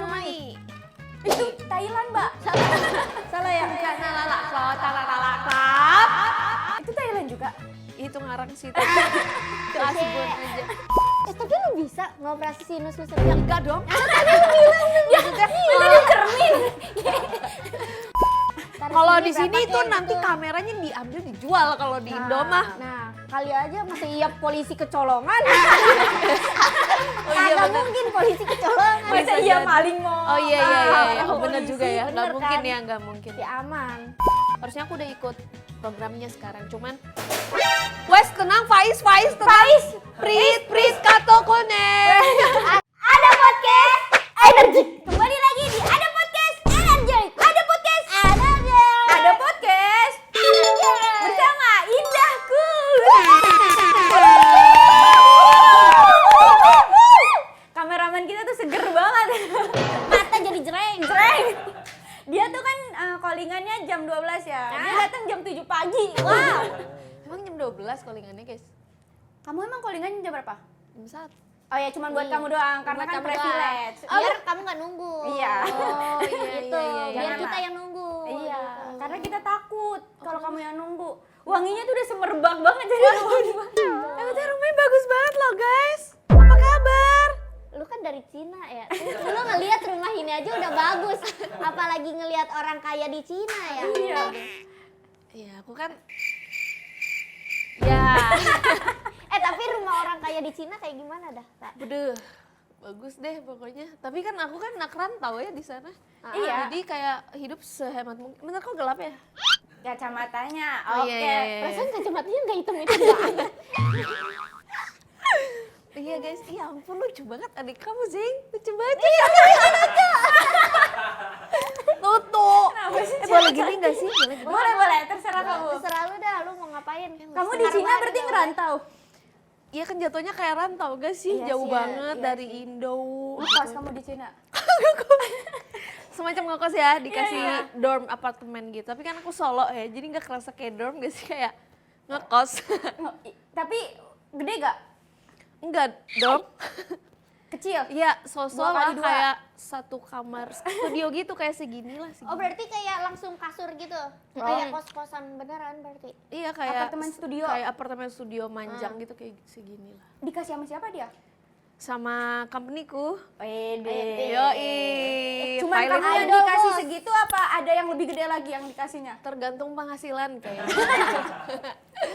Shumai. Itu Thailand, Mbak. Salah ya? Bukan Nalala Club, Talalala Club. Itu Thailand juga. Itu ngarang sih tadi. Asbun aja. Tapi lu bisa ngoperasi sinus lu Ya sendiri? enggak dong. Tadi lu bilang Maksudnya Cermin. kalau di sini tuh nanti kameranya diambil dijual kalau di Indo mah. Nah, kali aja masih iya polisi kecolongan. Oh iya Kagak bener. mungkin polisi kecolongan. Masa Bisa iya jadi. maling mau. Oh iya iya iya, tahu bener polisi, juga ya. Nggak bener mungkin kan? ya, nggak mungkin. Ya aman. Harusnya aku udah ikut programnya sekarang, cuman Wes tenang, Faiz tenang. Prit kato kuning. Ada podcast energi. Kembali lagi di Ada Podcast Energi. Ada podcast energi. Ada podcast bersama Indahku. Kameramen kita tuh seger banget. Mata jadi jereng. Jreng. Dia tuh kan callingannya jam 12 ya. Dia datang jam 7 pagi. Wow. Emang jam 12 callingannya, guys? Kamu emang callingannya jam berapa? Jam 1. Oh ya, cuman buat kamu doang karena Buat kan kamu privilege. Biar kamu nggak nunggu. Iya. Oh iya Gitu. iya Biar iya. kita yang nunggu. Iya, gitu. karena kita takut kalau kamu yang nunggu. Wanginya tuh udah semerbak banget jadi wangi banget. Tapi rumahnya bagus banget loh, guys. Apa kabar? Lu kan dari Cina ya. Lu ngelihat rumah ini aja udah bagus. Apalagi ngelihat orang kaya di Cina ya. Iya. Iya, aku kan ya, Tapi rumah orang kaya di Cina kayak gimana dah, Pak? beduh, bagus deh pokoknya. Tapi kan aku kan anak rantau ya di sana. Iya. Jadi kayak hidup sehemat mungkin. Bener kok gelap ya? Kacamatanya. Oh, Oke. iya, iya, iya. Perasaan kacamatanya nggak hitam-hitam banget. Iya guys, iya ampun lucu banget adik kamu Zing, lucu banget. Tutup. Kenapa sih, Boleh gini gak sih? Boleh gini? Boleh, terserah kamu. Terserah lu dah, lu mau ngapain? Kamu di Cina berarti ngerantau? Iya kan jatuhnya kayak rantau gak sih? Iya Jauh sih, banget iya dari sih. Indo. Ngekos kamu di Cina? Semacam ngekos ya, dikasih Iya, dorm apartemen gitu. Tapi kan aku solo ya, jadi gak kerasa kayak dorm gak sih? Kayak ngekos. Tapi gede gak? Enggak, dorm. Kecil? Iya, sosok 2 kali 2. kayak satu kamar studio gitu, kayak segini lah. Segini. Oh berarti kayak langsung kasur gitu? Kayak kos-kosan beneran berarti? Iya kayak Apartemen studio. Kayak apartemen studio manjang gitu kayak segini lah. Dikasih sama siapa dia? Sama company-ku. Pede. Yoi. Cuman Pilot kamu yang Idol, dikasih Bos. segitu apa ada yang lebih gede lagi yang dikasihnya? tergantung penghasilan kayaknya.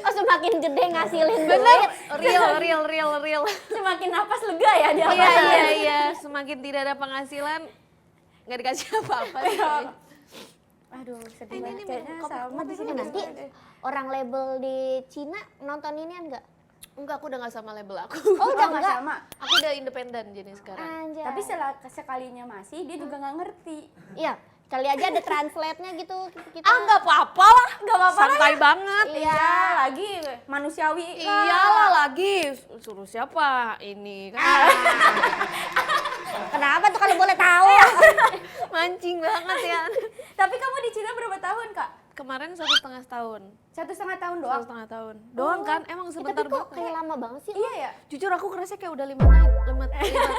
Oh semakin gede ngasilin Bener, duit. real. Semakin napas lega ya dia. Iya. Semakin tidak ada penghasilan nggak dikasih apa-apa. sih. Aduh, sedih Ini banget. minum Kayaknya kopi, sama kopi di sini dulu. Nanti orang label di Cina nonton inian nggak? Enggak, aku udah nggak sama label aku. Oh udah nggak enggak? sama. Aku udah independen jadi sekarang. Anjay. Tapi sekalinya masih dia juga nggak ngerti. Iya, kali aja ada translate-nya gitu kita. Ah nggak apa-apa lah, Nggak apa-apa santai banget. Iya. Lagi manusiawi lah. Iyalah lagi, suruh siapa ini kan. Kenapa tuh kalau boleh tahu? Mancing banget ya. Tapi kamu di Cina berapa tahun, Kak? Kemarin 1,5 tahun. 1,5 tahun doang? 1,5 tahun. Doang kan? Emang sebentar Tapi kok banget. kayak lama banget sih? Iya ya? Jujur aku kerasa kayak udah 5 tahun. 5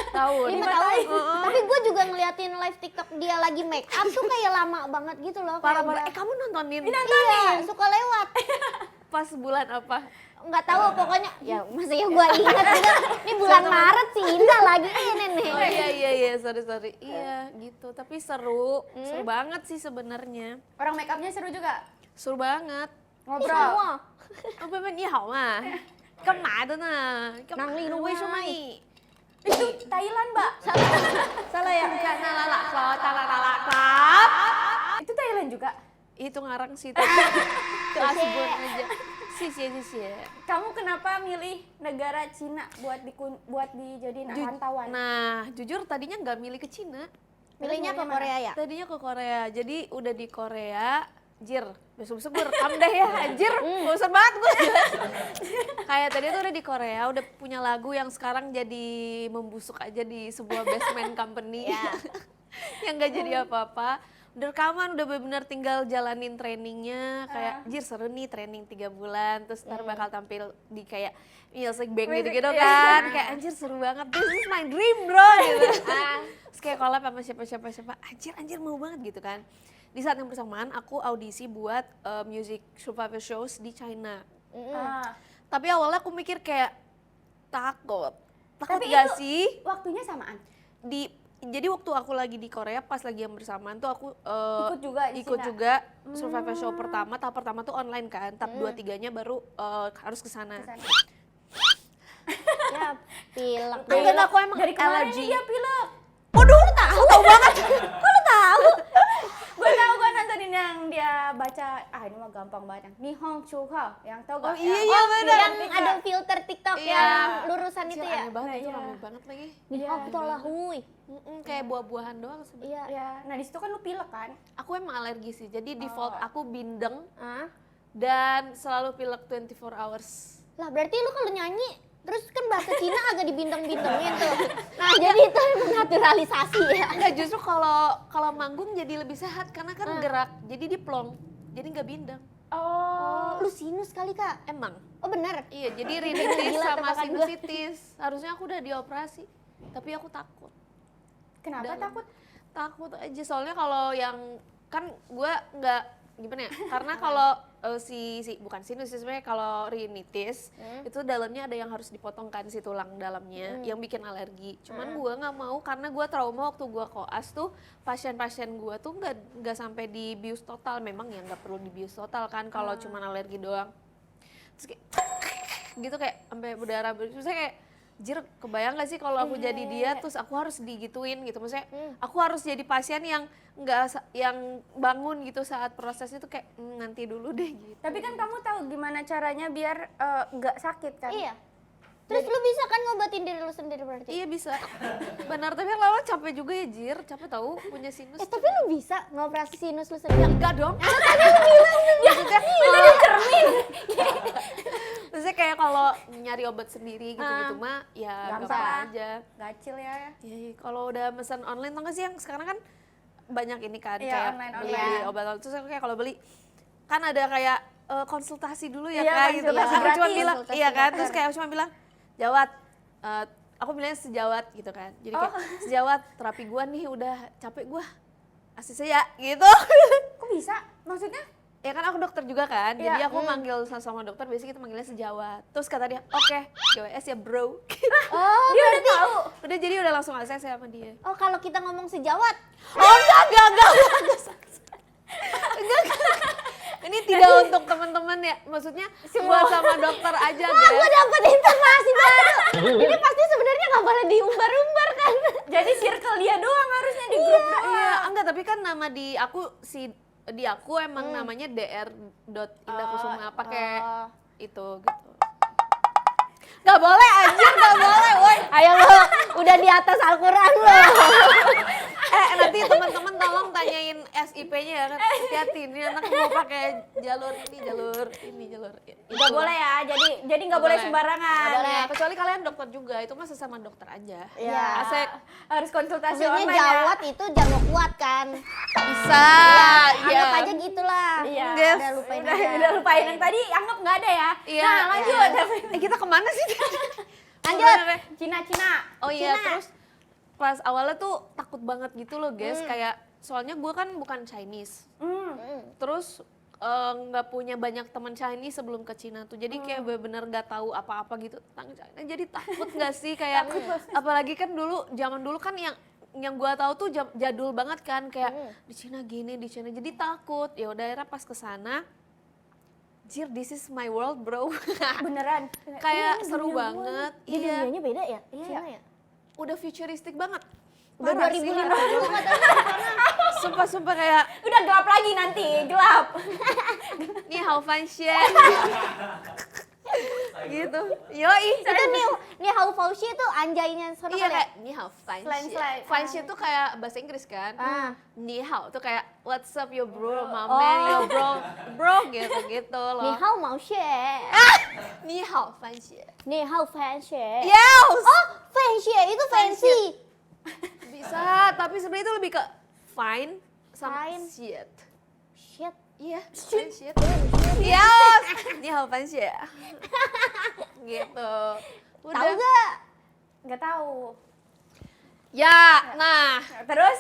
tahun. 5 tahun. Tapi gue juga ngeliatin live TikTok dia lagi make up tuh kayak lama banget gitu loh. Parah-parah. Kayak Kamu nontonin Iya, suka lewat. pas bulan apa? Nggak tahu pokoknya. Ya masa ya gue ingat juga. Ini bulan Maret sih Indah lagi ini nih. Oh iya, sorry. Iya gitu, tapi seru. Seru banget sih sebenarnya. Orang make upnya seru juga? Seru banget. Ngobrol? Semua. Oh, Beben, ni hao ma. Kemana tuh? Nang li nu wei shumai. Itu Thailand, Mbak. Salah ya? Bukan Nalala Club, Talalala Club. Itu Thailand juga? Itu ngarang sih tadi. Asbun aja. Sih. Kamu kenapa milih negara Cina buat dijadiin rantauan? Nah, jujur tadinya nggak milih ke Cina. Milihnya ke Korea ya? Tadinya ke Korea. Jadi udah di Korea, jir, besok gue rekam deh ya, anjir, bosan banget gue. Kayak tadi tuh udah di Korea, udah punya lagu yang sekarang jadi membusuk aja di sebuah basement company. Yang nggak jadi apa-apa. Udah rekaman, udah bener-bener tinggal jalanin trainingnya. Kayak, jir seru nih training 3 bulan, terus ntar bakal tampil di kayak music bank gitu-gitu kan. Kayak anjir seru banget, this is my dream bro gitu. Terus kayak collab sama siapa. Anjir mau banget gitu kan. Di saat yang bersamaan aku audisi buat music survival shows di China. Tapi awalnya aku mikir kayak takut Tapi gak itu sih? waktunya samaan. Jadi waktu aku lagi di Korea pas lagi yang bersamaan tuh aku Ikut juga di ikut Cina? juga survival show pertama. Tahap pertama tuh online kan, tahap 2-3-nya baru harus ke sana. Ya, pilek. Dan aku emang Dari kemarin allergy. nih dia pilek. Waduh, lu tahu banget. Kok lu tahu? Gue tahu kan nontonin yang dia baca, ini mah gampang banget. Nihon Chuha, yang tahu gak? Oh iya benar. Yang ada filter TikTok Iya. yang lurusan itu Anjir, ya. aneh banget itu Iya. rame banget lagi. Nih, aku tolak hui. Kayak buah-buahan doang sebenarnya. Iya. Ya, nah di situ kan lu pilek kan? Aku emang alergi sih. Jadi default aku bindeng Ah. dan selalu pilek 24 hours. Lah berarti lu kalau nyanyi terus kan bahasa Cina agak dibintang-bintangin tuh. Nah, jadi itu emang naturalisasi ya. Enggak, justru kalau manggung jadi lebih sehat karena kan gerak. Jadi diplong. Jadi nggak bindeng. Oh. Lu sinus kali, Kak. Emang. Oh, bener. Iya, jadi rinitis Gila, sama tebakan gua. sinusitis. Harusnya aku udah dioperasi. Tapi aku takut. Kenapa Dan- takut? Takut aja soalnya kalau yang kan gue nggak gimana ya, karena kalau bukan sinus sih sebenarnya, kalau rinitis itu dalamnya ada yang harus dipotongkan si tulang dalamnya yang bikin alergi. Cuman gue nggak mau karena gue trauma waktu gue koas tuh pasien-pasien gue tuh nggak sampai dibius total. Memang ya nggak perlu dibius total kan kalau cuman alergi doang. Terus kayak gitu kayak sampai berdarah, terus kayak jir, kebayang gak sih kalau aku jadi dia terus aku harus digituin gitu. Maksudnya aku harus jadi pasien yang yang bangun gitu saat proses itu kayak nanti dulu deh gitu. Tapi kan kamu tahu gimana caranya biar nggak sakit kan? Iya. Terus lu bisa kan ngobatin diri lu sendiri berarti? Iya bisa. Benar, tapi lama capek juga ya Jir, capek tahu punya sinus. Tapi lu bisa ngoperasi sinus lu sendiri? Enggak dong. Maksudnya kalau cermin. Maksudnya kayak kalau nyari obat sendiri gitu-gitu mah ya Gampang. gampang aja. Gacil ya. Iya, kalau udah pesan online tau gak sih yang sekarang kan banyak ini kan Iya, kayak online. beli obat. Terus aku kayak kalau beli kan ada kayak konsultasi dulu ya Iya, kak gitu. Terus konsultasi aku cuma gratis. bilang Konsultasi iya kan. dokter. Terus kayak aku cuma bilang jawat. Aku bilangnya sejawat gitu kan. Jadi kayak sejawat terapi gua nih udah capek gua. Asli saya gitu. Kok bisa? Maksudnya? Ya kan aku dokter juga kan, jadi Iya. aku manggil sama dokter biasanya kita manggilnya sejawat. Terus kata dia, oke, GWS ya bro. Oh, Dia udah tahu. Udah jadi udah langsung ACC sama dia. oh kalau kita ngomong sejawat, Oh enggak. Ini tidak untuk teman-teman ya, maksudnya buat sama dokter aja gue deh. dapet informasi baru. Ini pasti sebenarnya nggak boleh diumbar-umbar kan? Jadi circle dia doang harusnya di grup doang. Iya, enggak, tapi kan nama di aku emang namanya dr.indakusuma pakai itu gitu. Gak boleh anjir, gak boleh, woi. Ayo lo, udah di atas Al-Quran lo. Nanti teman-teman tolong tanyain SIP-nya ya kan. Hati-hati, ini anak mau pakai jalur ini. Nggak boleh ya, jadi nggak boleh sembarangan. Nggak boleh, kecuali kalian dokter juga, itu mah sesama dokter aja. Iya. Asik. Harus konsultasi Maksudnya online ya. jawat itu jago kuat kan? Bisa, iya. Anggap aja gitulah. Iya. Yes. Udah lupain Udah, aja. udah lupain yang tadi, anggap nggak ada ya. Iya. Nah lanjut. Kita kemana sih? Lanjut. Cina. Oh iya, Cina. terus pas awalnya tuh takut banget gitu loh guys, kayak soalnya gue kan bukan Chinese. Terus nggak punya banyak teman Chinese sebelum ke Cina tuh, jadi kayak bener-bener nggak tahu apa-apa gitu tentang China. Jadi takut nggak sih kayak, apalagi kan zaman dulu kan yang gue tahu tuh jadul banget kan, kayak di Cina gini, di Cina, jadi takut. Ya udah akhirnya pas kesana, jir, this is my world bro. Beneran. Kayak seru banget. Di Iya, dunianya beda ya? Cina ya? udah futuristik banget. Udah Parah sih. 2050 katanya. Sumpah kayak Udah gelap lagi nanti, gelap. nih how fun shit. Gitu. Yoi. Itu nih Hao Fauci itu anjaynya sono Iya kali ya? kayak ni hao fun Slang, shit. slang. Fun shit tuh kayak bahasa Inggris kan. Ah. Ni hao tuh kayak what's up yo bro, my man yo bro gitu loh. Ni Hao mau share. Ni hao fun shit. Ni Hao fancy. Yes. Oh, fancy itu fancy. Bisa, tapi sebenarnya itu lebih ke fine sama Fine. shit. Shit. Iya, fun shit. Yes. Ni hao fun shit. Gitu. Tahu gak? Nggak tahu. Ya, nah Terus?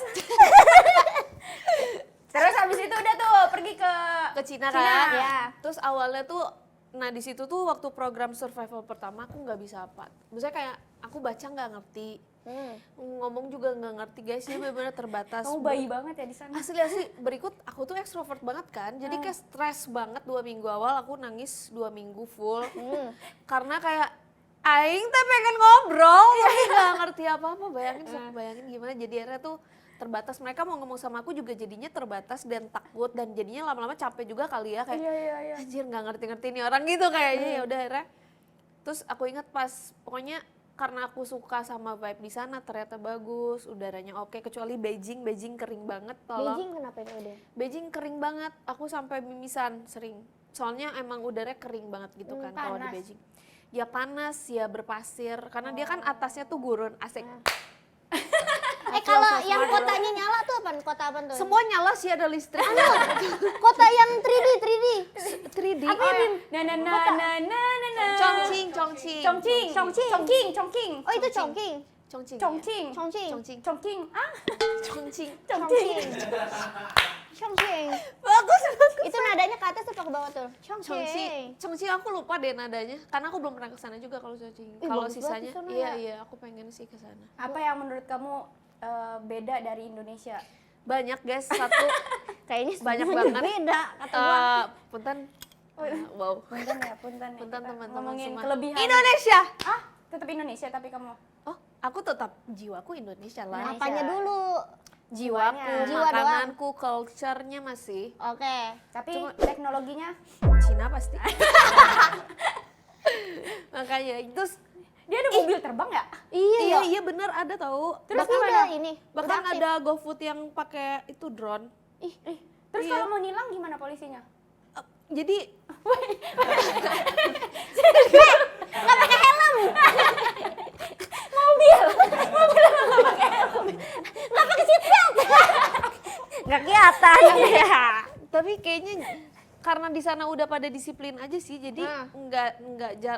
Terus habis itu udah tuh pergi ke Cina Cina. kan. Ya. Terus awalnya tuh, nah di situ tuh waktu program survival pertama aku nggak bisa apa. Maksudnya kayak aku baca nggak ngerti, ngomong juga nggak ngerti guys, jadi benar-benar terbatas. Kamu bayi banget ya di sana. Asli berikut aku tuh ekstrovert banget kan, jadi kayak stres banget 2 minggu awal, aku nangis 2 minggu full. Karena kayak aing teh pengen ngobrol tapi nggak ngerti apa-apa, bayangin gimana, jadi akhirnya tuh terbatas, mereka mau ngomong sama aku juga jadinya terbatas dan takut, dan jadinya lama-lama capek juga kali ya, kayak Iya. anjir nggak ngerti-ngerti nih orang gitu kayaknya. Ya udah akhirnya terus aku ingat pas pokoknya karena aku suka sama vibe di sana, ternyata bagus, udaranya oke, kecuali Beijing kering banget, tolong. Beijing kenapa ini udah? Beijing kering banget, aku sampai mimisan sering. Soalnya emang udaranya kering banget gitu kan kalau di panas. Beijing. Ya panas, ya berpasir, karena dia kan atasnya tuh gurun, asik. Kalau yang kotanya nyala tuh apa? Kota apa tuh? Semua nyala sih, ada listrik. Kota yang 3D. 3D. Apa ya, Bim? Chongqing. Oh itu Chongqing. Chongqing. Chongqing. Ah, Chongqing. Chongqing. Bagus. Itu nadanya ke atas apa ke bawah tuh? Chongqing aku lupa deh nadanya, karena aku belum pernah ke sana juga kalau Chongqing. Kalau bagus banget sisanya, di sana iya ya. iya, aku pengen sih ke sana. apa yang menurut kamu beda dari Indonesia? Banyak guys, satu Kayaknya banyak semuanya banget. beda kata gua. Punten. Wow. Punten ya, punten. Punten Kita teman-teman ngomongin semua. kelebihan. Indonesia. Ah, tetap Indonesia tapi kamu. Oh, aku tetap jiwaku Indonesia lah. Indonesia. Apanya dulu? Jiwaku, Jiwa makananku, culture-nya masih Oke. Tapi Cuma- teknologinya Cina pasti. Makanya terus dia ada mobil terbang ya? iya bener ada tahu. Terus udah ini. Bahkan udah aktif. ada GoFood yang pakai itu drone. Terus Iya. kalau mau nilang gimana polisinya? Jadi Nggak kelihatan. tapi kayaknya karena di sana udah pada disiplin aja sih, jadi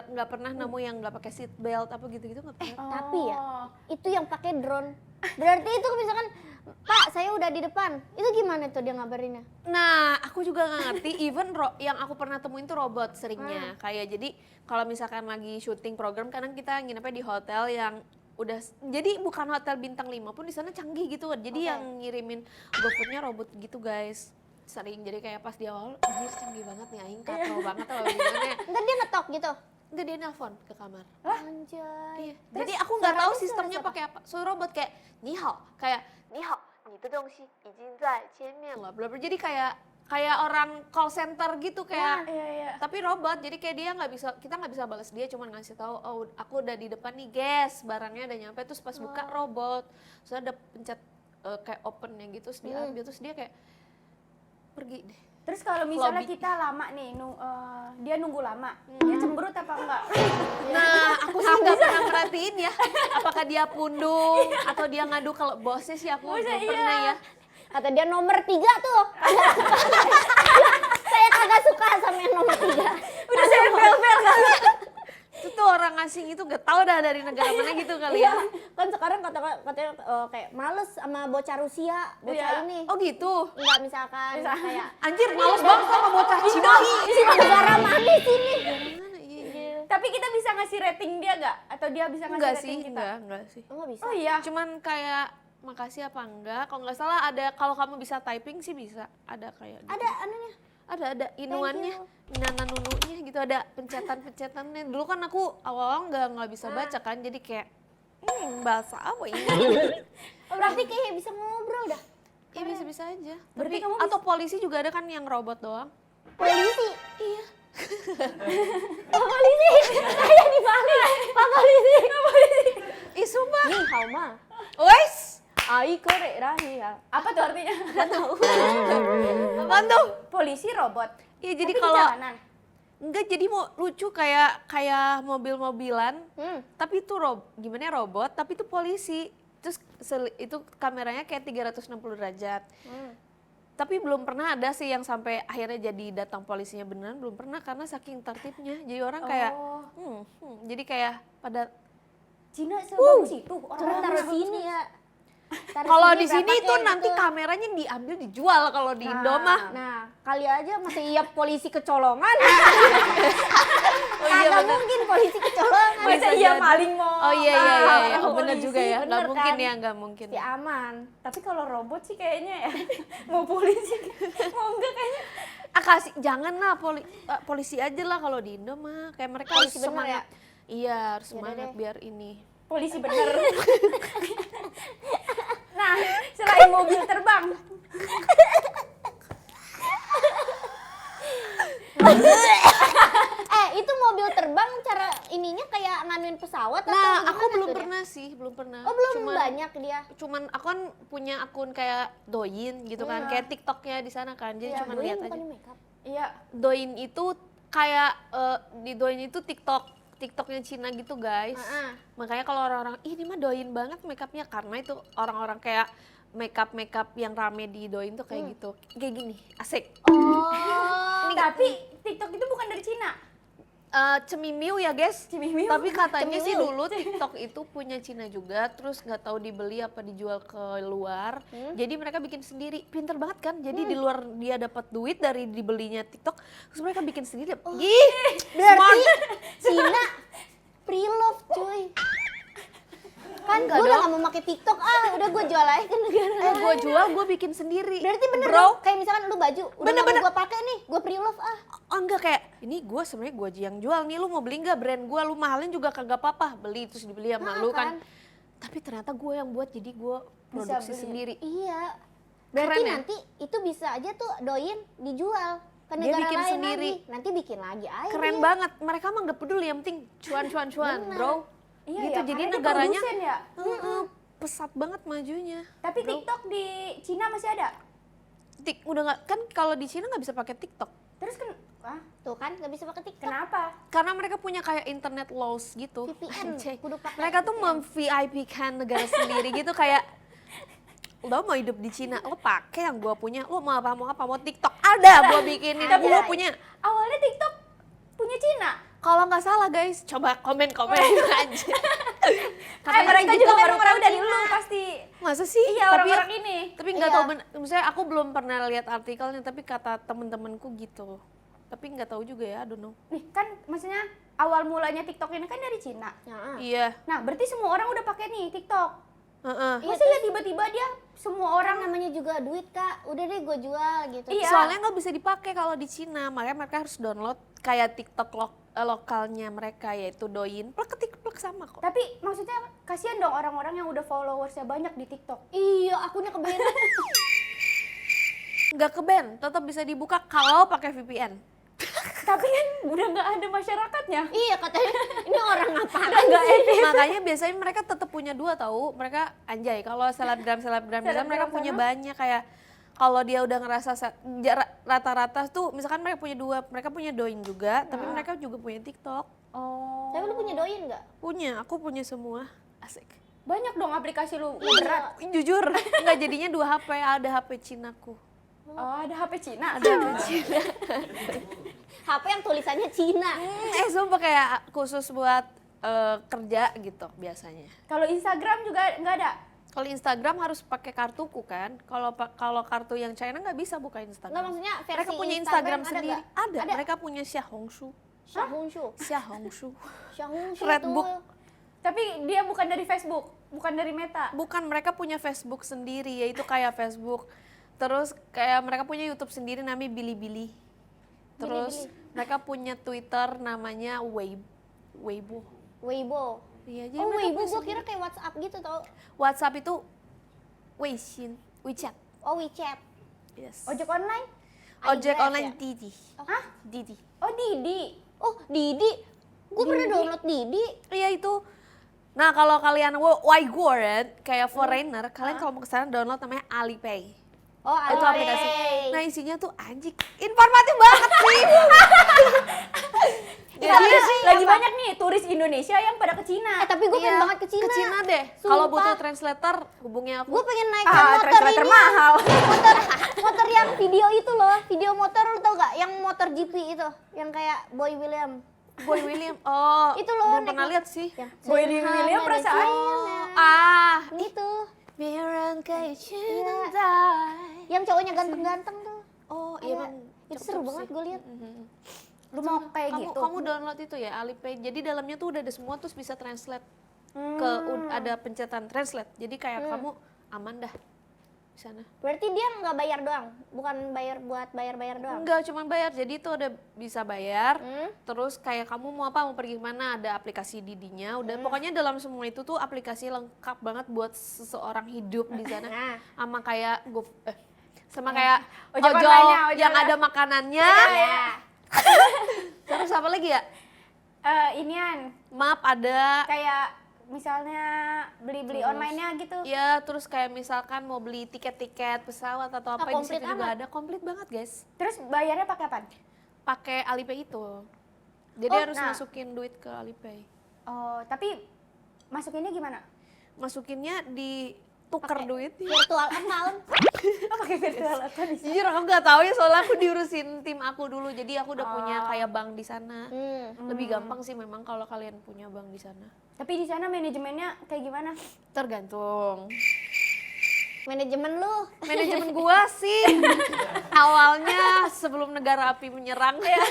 nggak pernah nemu yang nggak pakai seat belt apa gitu-gitu nggak pernah. Tapi ya, itu yang pakai drone. Berarti itu misalkan, Pak, saya udah di depan. Itu gimana tuh dia ngabarinnya? Nah, aku juga nggak ngerti. Even yang aku pernah temuin tuh robot seringnya. Kayak jadi kalau misalkan lagi syuting program, kadang kita nginepnya di hotel yang udah, jadi bukan hotel bintang 5 pun di sana canggih gitu. Jadi yang ngirimin GoFood-nya robot gitu guys. Sering, jadi kayak pas di awal, anjir canggih banget nih, aing katro banget atau gimana ya. Ntar dia ngetok gitu. Enggak, dia nelfon ke kamar. Anjay. Iya. Jadi aku nggak tahu suaranya sistemnya suara pakai apa. Suara robot kayak ni hao, kayak ni hao, ni de dongxi izin zai qianmian了, bla bla. Jadi kayak orang call center gitu kayak. Iya. Tapi robot, jadi kayak dia nggak bisa, kita nggak bisa balas dia, cuma ngasih tahu, oh aku udah di depan nih guys, barangnya udah nyampe, terus pas buka robot, terus ada pencet kayak opennya gitu, terus diambil, terus dia kayak pergi deh. Terus kalau misalnya Lobby. kita lama nih, dia nunggu lama, dia cemberut apa enggak? Nah, aku sih nggak pernah merhatiin ya, apakah dia pundung atau dia ngadu kalau bosnya sih aku belum pernah ya. Kata dia nomor 3 tuh. Saya kagak suka sama yang nomor 3. Udah saya bel-bel kan? Itu tuh orang asing itu nggak tahu dah dari negara mana gitu kali ya. Kan sekarang katanya kayak males sama bocah Rusia, bocah Iya. ini. Oh gitu. Enggak misalkan kayak Anjir, males banget sama bocah Cina. negara mana sini? Mana iya. Tapi kita bisa ngasih rating dia nggak? Atau dia bisa ngasih Enggak rating sih, kita? enggak sih. Oh, nggak bisa. Oh iya. Cuman kayak makasih apa enggak, kalau nggak salah ada, kalau kamu bisa typing sih bisa, ada kayak gitu. Ada anunya. Ada inuannya, nana nununya gitu, ada pencetan-pencetannya. Dulu kan aku awal-awal nggak bisa baca kan, jadi kayak bahasa apa ini? Oh, berarti kayak bisa ngobrol dah. Ya bisa-bisa aja. Berarti Tapi, kamu atau polisi juga ada kan yang robot doang. Polisi. Iya. Pak polisi. Saya dibalik. Pak polisi. Ih sumpah. Ni hao ma. Wes. Ai kore rahia. Apa tuh artinya? Apaan tuh? Polisi robot. Iya jadi Tapi di kalau jalanan. enggak, jadi mau lucu kayak mobil-mobilan, tapi itu gimana ya, robot, tapi itu polisi. Terus itu kameranya kayak 360 derajat. Tapi belum pernah ada sih yang sampai akhirnya jadi datang polisinya beneran, belum pernah karena saking tertibnya. Jadi orang kayak jadi kayak pada Cina sebagus itu Coba taruh sini ya. taruh Kalau di berapa sini tuh kayak nanti gitu. kameranya diambil dijual kalau di Indo mah. Nah, kali aja masih iya polisi kecolongan. Oh iya Nggak bener. mungkin polisi kecolongan. Masa Bisa iya jadi. maling mau Oh iya iya iya, iya. Oh, tahu bener polisi, juga ya. Nggak bener mungkin kan? ya, nggak mungkin. Si aman. Tapi kalau robot sih kayaknya ya mau polisi mau enggak kayaknya. Ah kasih jangan lah polisi aja lah kalau di Indo mah. Kayak mereka harus Polisi bener semangat. Iya, harus Yaudah semangat deh. biar ini. Polisi bener. Nah, selain mobil terbang, Itu mobil terbang cara ininya kayak nganuin pesawat atau Nah, gimana aku belum tuh dia? pernah sih, belum pernah. Oh, belum Cuman- banyak dia. Cuman aku kan punya akun kayak Douyin gitu kan, Iya. kayak TikToknya di sana kan, jadi Iya, cuman Douyin lihat aja. bukan makeup. iya. Douyin itu kayak di Douyin itu TikToknya Cina gitu guys. Heeh. Makanya kalau orang-orang, ih ini mah Douyin banget makeupnya karena itu orang-orang kayak makeup yang rame di Douyin tuh kayak gitu, kayak gini, asik. Oh. Tapi TikTok itu bukan dari Cina. Cemimiu ya guys. Cimimiu. Tapi katanya sih Cemimiu. dulu TikTok itu punya Cina juga, terus nggak tahu dibeli apa dijual ke luar. Jadi mereka bikin sendiri, pinter banget kan. Jadi di luar dia dapat duit dari dibelinya TikTok, terus mereka bikin sendiri. Ih, Berarti Cina pre-love cuy. Kan Enggak gue udah dong. gak mau pakai TikTok, udah gue jual aja ke negara. gue jual, gue bikin sendiri. Berarti bener bro. dong, kayak misalkan lu baju, udah Bener, gak mau bener. gue pakai nih, gue pre-love Oh enggak, kayak ini gue sebenarnya gue aja yang jual nih, lu mau beli nggak brand gue, lu mahalin juga kagak apa-apa, beli terus dibeli sama lu kan. Tapi ternyata gue yang buat, jadi gue produksi beli. sendiri. Iya. Berarti Keren ya? nanti itu bisa aja tuh Douyin dijual ke Dia negara bikin lain sendiri. lagi. Nanti bikin lagi aja. Keren dia. banget, mereka mah nggak peduli, yang penting cuan Bener. bro. Iya, Gitu, ya, jadi karena dia negaranya produsen ya. pesat banget majunya. Tapi Bro. TikTok di Cina masih ada. Udah nggak, kan kalau di Cina nggak bisa pakai TikTok Terus Tuh kan gak bisa pakai TikTok. kenapa? karena mereka punya kayak internet laws gitu. VPN, Anjay. kudu pakai Mereka tuh VPN. mem-VIP-kan negara sendiri gitu, kayak lo mau hidup di Cina, lo pakai yang gua punya, lo mau apa, mau TikTok ada gua bikinin, Ada. gua punya. Awalnya TikTok punya Cina. Kalau nggak salah guys, coba komen aja. Mereka gitu, juga orang-orang dari dulu pasti. masa sih? Iya, Tapi orang-orang ini. Tapi nggak Iya. tahu benar, maksudnya aku belum pernah lihat artikelnya, tapi kata temen-temenku gitu. Tapi nggak tahu juga ya, I don't know. Nih kan maksudnya awal mulanya TikTok ini kan dari Cina. Nah, Iya, Nah, berarti semua orang udah pakai nih TikTok. heeh. Masa ya tiba-tiba dia semua orang orang namanya juga duit kak, udah deh gue jual gitu. Iya. Soalnya nggak bisa dipakai kalau di Cina, makanya mereka harus download kayak TikTok lokalnya mereka, yaitu Douyin. Plek sama kok. tapi maksudnya kasihan dong orang-orang yang udah followersnya banyak di TikTok. Iya, akunnya kebenet. Nggak ke ban, tetap bisa dibuka kalau pakai VPN. Tapi kan udah nggak ada masyarakatnya. Iya katanya, ini orang ngapain? Nggak edit. Makanya biasanya mereka tetap punya dua tahu. Mereka anjay, kalau selebgram misalnya mereka punya sana. banyak, kayak kalau dia udah ngerasa rata-rata tuh, misalkan mereka punya dua, mereka punya Douyin juga, tapi mereka juga punya TikTok. Oh. Tapi lu punya Douyin nggak? Punya, aku punya semua. Asik. Banyak dong aplikasi lu Iya. berat. Jujur, nggak jadinya dua HP, ada HP Cinaku. Oh, ada HP Cina. Ada HP Cina. HP yang tulisannya Cina. Sumpah kayak khusus buat kerja gitu biasanya. Kalau Instagram juga nggak ada. Kalau Instagram harus pakai kartuku kan. Kalau kartu yang China nggak bisa buka Nggak, Instagram. maksudnya versi Mereka punya Instagram Instagram ada sendiri. nggak? Ada. Ada. Mereka punya Xiaohongshu. Xiaohongshu. Xiaohongshu. Xiaohongshu Redbook. tuh. Tapi dia bukan dari Facebook, bukan dari Meta. Bukan, mereka punya Facebook sendiri, yaitu kayak Facebook. Terus kayak mereka punya YouTube sendiri namanya Bilibili. Terus mereka punya Twitter namanya Weibo. Weibo. Iya, jadi Oh mereka Weibo punya gue sendiri. kira kayak WhatsApp gitu tau. WhatsApp itu Weixin, WeChat. Oh WeChat. Yes. Ojek online? Ojek iDrive online ya? Didi. Hah? Didi. Oh, Didi. Oh Didi. Gue pernah download Didi. Iya itu. Nah kalau kalian Waiguaran kayak foreigner, kalian kalau mau ke sana download namanya Alipay. Oh Itu Alipay. aplikasi. Nah isinya tuh anjing, informatif banget sih. Lagi banyak nih turis Indonesia yang pada ke Cina. Tapi gue pengen Iya, banget ke Cina. Ke Cina deh. Kalau Sumpah. butuh translator, hubungi aku. Gue pengen naik motor translator ini. mahal. Motor yang video itu loh, video motor lu tau gak? Yang motor GP itu, yang kayak Boy William. Boy William. Oh, Itu loh, belum naik pernah motor. lihat sih. Yang Boy William perasaan. Ah, Itu. Mirror Yang cowoknya ganteng-ganteng tuh. Oh iya Ada. emang Itu cakep seru sih. banget gue lihat. Lu mau kayak kamu, gitu? Kamu download itu ya Alipay. Jadi dalamnya tuh udah ada semua terus bisa translate ada pencetan translate. Jadi kayak kamu aman dah di sana. Berarti dia nggak bayar doang, bukan bayar buat bayar-bayar doang. Enggak, cuma bayar. Jadi itu udah bisa bayar. Hmm? Terus kayak kamu mau apa, mau pergi kemana, ada aplikasi Didinya. Udah pokoknya dalam semua itu tuh aplikasi lengkap banget buat seseorang hidup di sana. Nah. Sama kayak sama kayak Ojek ojol online-nya, ojol yang online. ada makanannya. Ya. Terus apa lagi ya? Inian Map ada. kayak misalnya beli-beli online-nya gitu. Ya, terus kayak misalkan mau beli tiket-tiket pesawat atau apa di situ komplit juga amat. ada. Komplit banget, guys. Terus bayarnya pakai apa? Pakai Alipay itu. Jadi Oh, harus nah. masukin duit ke Alipay. Oh, tapi masukinnya gimana? Masukinnya di tuker duit. Virtual account. Oh, pakai virtual account. Jujur aku nggak tahu ya, soalnya aku diurusin tim aku dulu. Jadi aku udah punya kayak bank di sana. Lebih gampang sih memang kalau kalian punya bank di sana. Tapi di sana manajemennya kayak gimana? Tergantung. Manajemen lu. Manajemen gua sih awalnya sebelum negara api menyerang ya.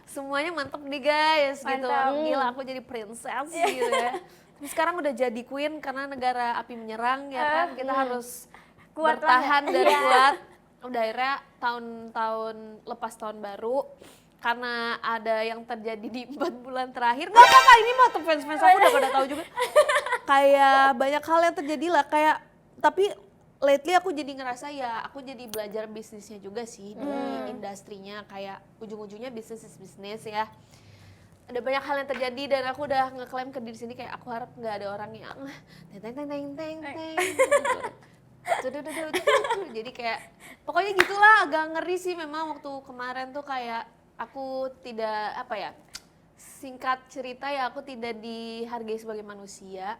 Semuanya mantep nih guys gitu. Mantap. Gila aku jadi princess gitu ya. Tapi sekarang udah jadi queen karena negara api menyerang ya kan. Kita harus Kuat bertahan banget. dan Iya. kuat. Udah akhirnya tahun-tahun lepas tahun baru karena ada yang terjadi di 4 bulan terakhir. Gak apa-apa, ini mah fans-fans aku udah pada tahu juga. Kayak banyak hal yang terjadi lah kayak, tapi lately aku jadi ngerasa ya aku jadi belajar bisnisnya juga sih di industrinya, kayak ujung-ujungnya bisnis is bisnis ya. Ada banyak hal yang terjadi dan aku udah ngeklaim ke diri sini kayak aku harap nggak ada orang yang teng teng teng teng teng jadi kayak pokoknya gitulah, agak ngeri sih memang waktu kemarin tuh kayak aku tidak apa ya, singkat cerita ya aku tidak dihargai sebagai manusia.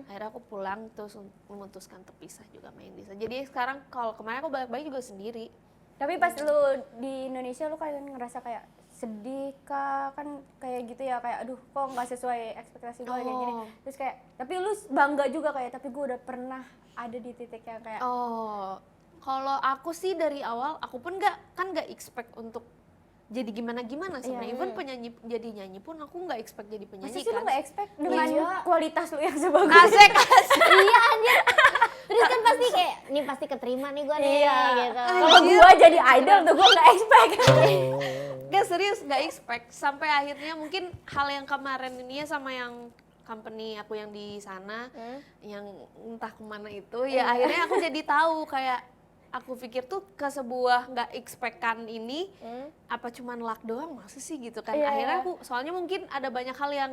Akhirnya aku pulang terus memutuskan terpisah juga main di sana. Jadi sekarang kalau kemarin aku balik-balik juga sendiri. Tapi pas lu di Indonesia lu kayak ngerasa kayak sedih kah? Kan kayak gitu ya, kayak aduh kok nggak sesuai ekspektasi gue kayak gini. Terus kayak tapi lu bangga juga kayak tapi gue udah pernah ada di titik yang kayak Oh, kalau aku sih dari awal aku pun nggak expect untuk jadi gimana sebenarnya. Even penyanyi, jadi nyanyi pun aku nggak expect jadi penyanyi. masa sih lu kan. nggak expect dengan Iya. kualitas lu yang sebagus Asik. Iya anjir. Terus kan pasti kayak, nih pasti keterima nih gue nih gitu. Kalau gua jadi idol tuh gua nggak expect. Gak serius, gak expect. Sampai akhirnya mungkin hal yang kemarin ini ya sama yang company aku yang di sana, yang entah kemana itu, ya akhirnya aku jadi tahu kayak aku pikir tuh ke sebuah nggak expect-kan ini, apa cuman luck doang, masa sih gitu kan. Iya. Akhirnya aku, soalnya mungkin ada banyak hal yang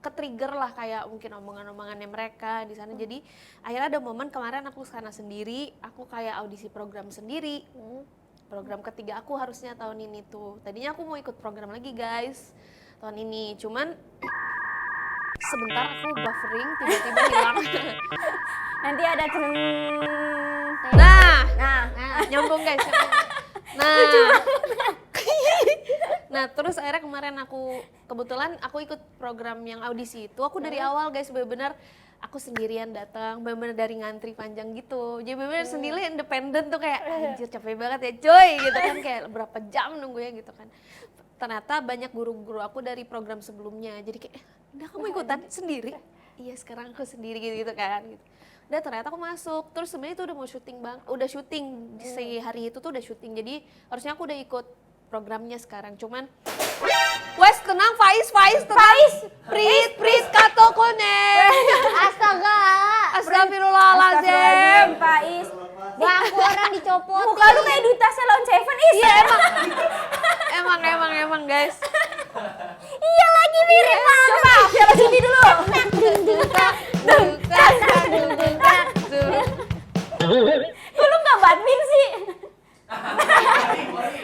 ke-trigger lah kayak mungkin omongan-omongannya mereka di sana. Jadi akhirnya ada momen kemarin aku sana sendiri, aku kayak audisi program sendiri. Program ketiga aku harusnya tahun ini tuh. Tadinya aku mau ikut program lagi guys tahun ini, cuman sebentar aku buffering tiba-tiba hilang. Nanti ada Nah, nah nyambung guys. Nah, terus akhirnya kemarin aku kebetulan aku ikut program yang audisi itu. Aku dari awal guys bener-bener aku sendirian datang, bener-bener dari ngantri panjang gitu. Jadi bener-bener sendiri independen tuh kayak anjir capek banget ya coy gitu kan, kayak berapa jam nunggunya gitu kan. Ternyata banyak guru-guru aku dari program sebelumnya. Jadi kayak, udah kamu ikutan sendiri? Iya sekarang aku sendiri gitu kan. Gitu. Udah ternyata aku masuk. Terus sebenarnya itu udah mau syuting udah syuting si hari itu tuh udah syuting. Jadi harusnya aku udah ikut programnya sekarang. Cuman Wes tenang Faiz tenang. Prit kato kone. Astaga. Astagfirullahaladzim. Faiz. Bangku orang dicopot. Muka lu kayak duta Salon Seven is. Iya emang guys. Iya lagi mirip banget. Coba siapa sini dulu. Kok lu nggak badminton sih?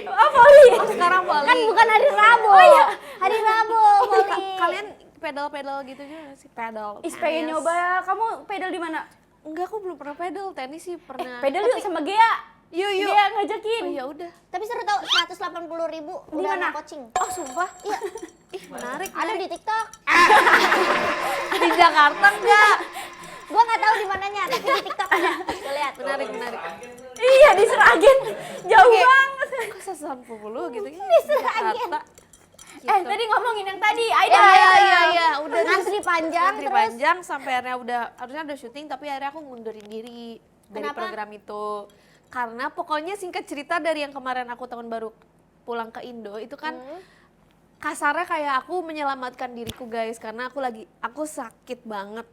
Oh volley. Sekarang volley. Kan bukan hari Rabu. Hari Rabu volley. Kalian pedal gitu juga nggak sih? Pedal. Is pengen tenis. nyoba. Kamu pedal di mana? Enggak, aku belum pernah pedal. Tenis sih pernah. Pedal yuk sama Gea. Yuk. Dia ngajakin. Oh ya udah. Tapi seru tau 180.000 Di udah mana? ada coaching. Oh sumpah? Iya, Ih menarik. ada di TikTok. Di Jakarta enggak? Gua nggak tahu di mananya, tapi di TikTok ada. Gua lihat. Menarik. Iya di Seragen, jauh Oke. banget. Kok 180 gitu? Di Seragen. Tadi ngomongin yang tadi, Idol. Iya, udah Ngantri panjang ngantri terus. panjang sampai akhirnya harusnya udah syuting tapi akhirnya aku ngundurin diri dari Kenapa? program itu. Karena pokoknya singkat cerita dari yang kemarin aku tahun baru pulang ke Indo itu kan kasarnya kayak aku menyelamatkan diriku guys karena aku sakit banget.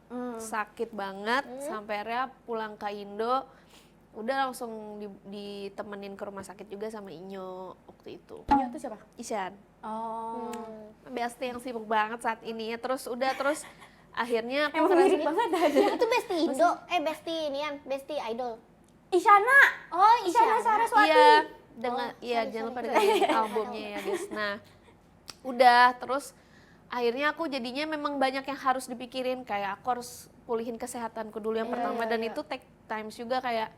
Sampai akhirnya pulang ke Indo udah langsung ditemenin ke rumah sakit juga sama Inyo waktu itu. Iya tuh siapa? Isyan. Oh. Bestie yang sibuk banget saat ini ya terus akhirnya aku Emang mirip ngerasa- banget aja. Itu Besti Indo, Besti inian, Besti Idol. Isyana. Oh, Isyana Saraswati. Iya, dengan iya sorry, jangan lupa sorry. dengerin albumnya ya guys. Nah, udah terus akhirnya aku jadinya memang banyak yang harus dipikirin kayak aku harus pulihin kesehatanku dulu yang pertama dan itu take times juga kayak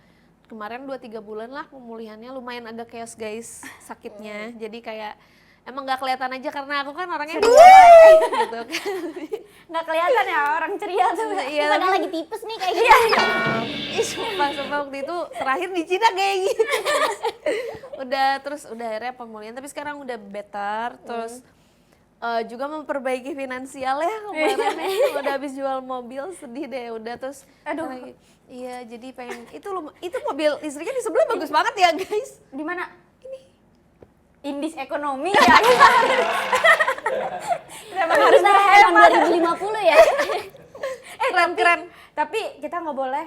kemarin 2-3 bulan lah pemulihannya lumayan agak chaos guys sakitnya. Jadi kayak emang nggak kelihatan aja karena aku kan orangnya gitu kan. Nggak kelihatan ya orang ceria tuh. Iya, Padahal lagi tipes nih kayak gitu. Ih, sumpah waktu itu terakhir di Cina kayak gitu. udah akhirnya pemulihan tapi sekarang udah better terus juga memperbaiki finansial ya kemarin ya. Udah habis jual mobil sedih deh udah terus Aduh. iya jadi pengen itu mobil listriknya di sebelah bagus banget ya guys. Di mana? Ini. Indis ekonomi ya. Memang harus Kita tahun 2050 ya. Keren. Tapi kita nggak boleh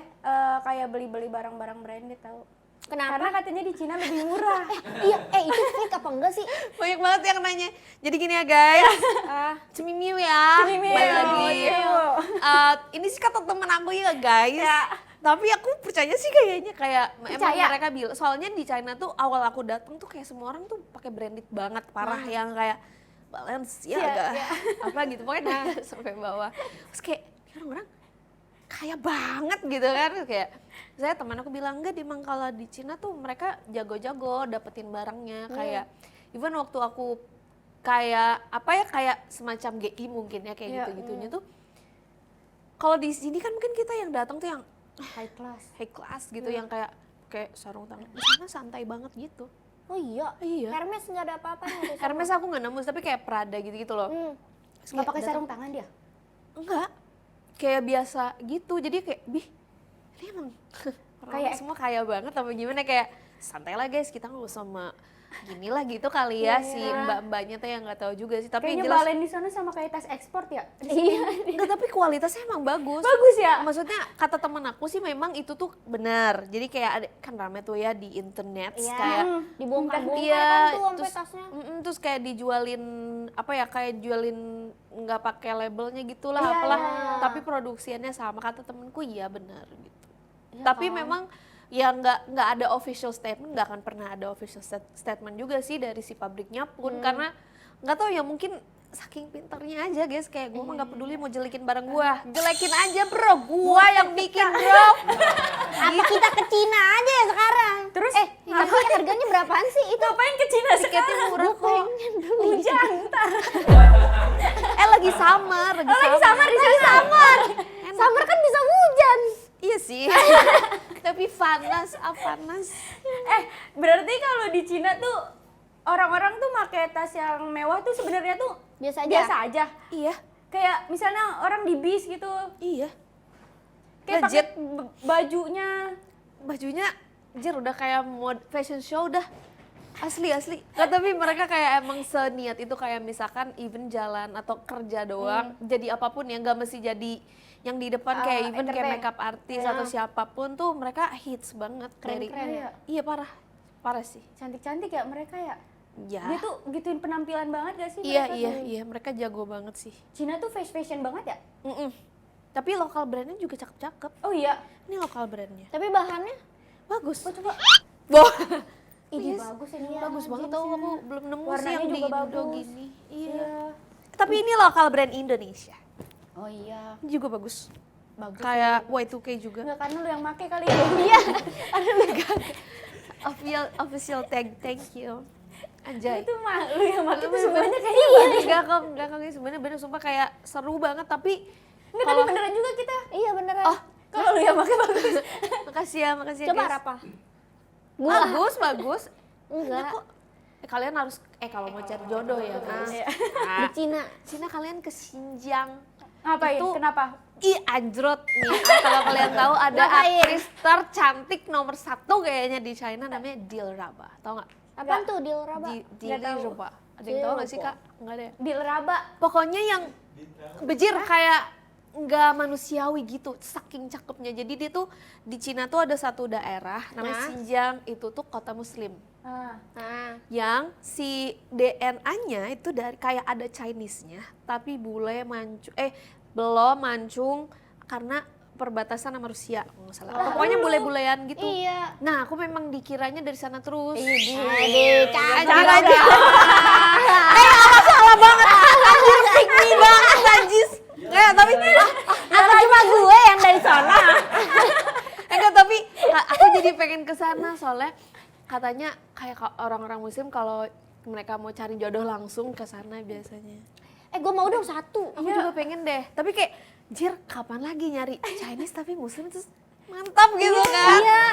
kayak beli-beli barang-barang branded tahu. Kenapa? Karena katanya di Cina lebih murah. Iya, itu fake apa enggak sih? Banyak banget yang nanya. Jadi gini ya guys, Cemimiu ya, Cemimiu. balik lagi. Cemimiu. Ini sih kata temen aku ya guys. Ya. Tapi aku percaya sih kayaknya kayak emang Percaya? mereka bilang. Soalnya di China tuh awal aku datang tuh kayak semua orang tuh pakai branded banget parah yang kayak Balenciaga, apa gitu pokoknya sampai bawah. Terus kayak "Ini orang-orang kaya banget gitu kan kayak saya teman aku bilang enggak emang kalau di Cina tuh mereka jago-jago dapetin barangnya kayak even waktu aku kayak apa ya kayak semacam GI mungkin ya kayak gitu-gitunya tuh kalau di sini kan mungkin kita yang datang tuh yang High class. high class gitu yang kayak sarung tangan di sana santai banget gitu. Oh iya. Iya. Hermes nggak ada apa-apanya di sana. Hermes aku nggak nemu tapi kayak Prada gitu-gitu loh. Terus Nggak kayak pakai datang- sarung tangan dia? Enggak, kayak biasa gitu. Jadi kayak, ini emang orang Kayak- semua kaya banget apa gimana kayak santai lah guys, kita nggak usah gini lah gitu kali ya si mbak-mbaknya tuh yang nggak tahu juga sih. Tapi Kayaknya jelas Balen di sana sama kayak tas ekspor ya? Iya. enggak tapi kualitasnya emang bagus. Bagus ya? Maksudnya kata temen aku sih memang itu tuh benar. Jadi kayak ada kan rame tuh ya di internet Iya. kayak Dibongkar-bongkar iya, kan tuh sampai terus, tasnya. terus kayak dijualin apa ya kayak jualin nggak pakai labelnya gitulah Iya, apalah iya. tapi produksiannya sama kata temenku iya benar gitu Iya tapi kan? memang ya nggak ada official statement nggak akan pernah ada official statement juga sih dari si pabriknya pun karena nggak tahu ya mungkin saking pinternya aja guys kayak gue mah nggak peduli mau jelekin barang gua jelekin aja bro gua yang bikin bro Apa kita ke Cina aja ya sekarang? Terus Tapi harganya berapaan sih itu? ngapain ke Cina tiketnya sekarang? murah kok Hujan ntar. lagi summer Lagi sama di sana. Summer kan bisa hujan. iya sih tapi panas panas Berarti kalau di Cina tuh orang-orang tuh pakai tas yang mewah tuh sebenarnya tuh Biasa aja. biasa aja. iya Kayak misalnya orang di bis gitu, iya kayak pakai Legit. bajunya Jir udah kayak fashion show udah asli nggak tapi mereka kayak emang seniat itu kayak misalkan even jalan atau kerja doang jadi apapun ya nggak mesti jadi yang di depan kayak even kayak entertain. makeup artis atau siapapun tuh mereka hits banget dari Keren ya? iya parah sih cantik-cantik ya mereka ya. ya Dia tuh gituin penampilan banget gak sih iya mereka iya tuh? iya mereka jago banget sih Cina tuh fashion banget ya? tapi lokal brandnya juga cakep-cakep Oh iya. ini lokal brandnya Tapi bahannya bagus Coba. Boh. Ih, Yes. bagus ini. bagus banget tau aku belum nemu sih Warnanya yang di juga Indo bagus. gini iya Iya. tapi ini lokal brand Indonesia Oh iya. ini juga bagus Bagus. kayak Y2K juga Enggak karena lu yang make kali ya. Iya. official thank you anjay Itu mah lu yang make tuh sebenarnya kayak enggak kok ini sebenarnya bener sumpah kayak seru banget tapi Enggak tapi beneran juga kita. Iya beneran. oh Kalau lu yang pakai bagus. Makasih ya Coba guys. apa? Bagus. Enggak. Kok kalian harus kalau mau cari jodoh ya guys. Di Cina. Cina kalian ke Xinjiang. Ngapain? Itu- Kenapa? Anjrot nih. Kalau kalian tahu ada Ngapain? aktris tercantik nomor 1 kayaknya di China namanya Dilraba. Tahu nggak? Apaan tuh Dilraba? Dilraba. Ada yang tahu nggak sih kak? Nggak ada ya? Dilraba. Pokoknya yang bejir kayak nggak manusiawi gitu, saking cakepnya. Jadi dia tuh di Cina tuh ada satu daerah namanya Xinjiang, itu tuh kota muslim. Nah, Yang si DNA-nya itu dari kayak ada Chinese-nya, tapi belum mancung karena perbatasan sama Rusia, kalau nggak salah. Pokoknya bule-bulean gitu. iya. Nah, aku memang dikiranya dari sana terus. Aduh, Cara aja. Salah banget. Anjir, pick me banget, najis. Enggak, tapi Apa cuma gue yang dari sana? enggak, tapi aku jadi pengen ke sana soalnya katanya kayak orang-orang muslim kalau mereka mau cari jodoh langsung ke sana biasanya. Gue mau dong satu. Aku juga pengen deh, tapi kayak jir kapan lagi nyari Chinese tapi muslim terus mantap gitu kan. Iya.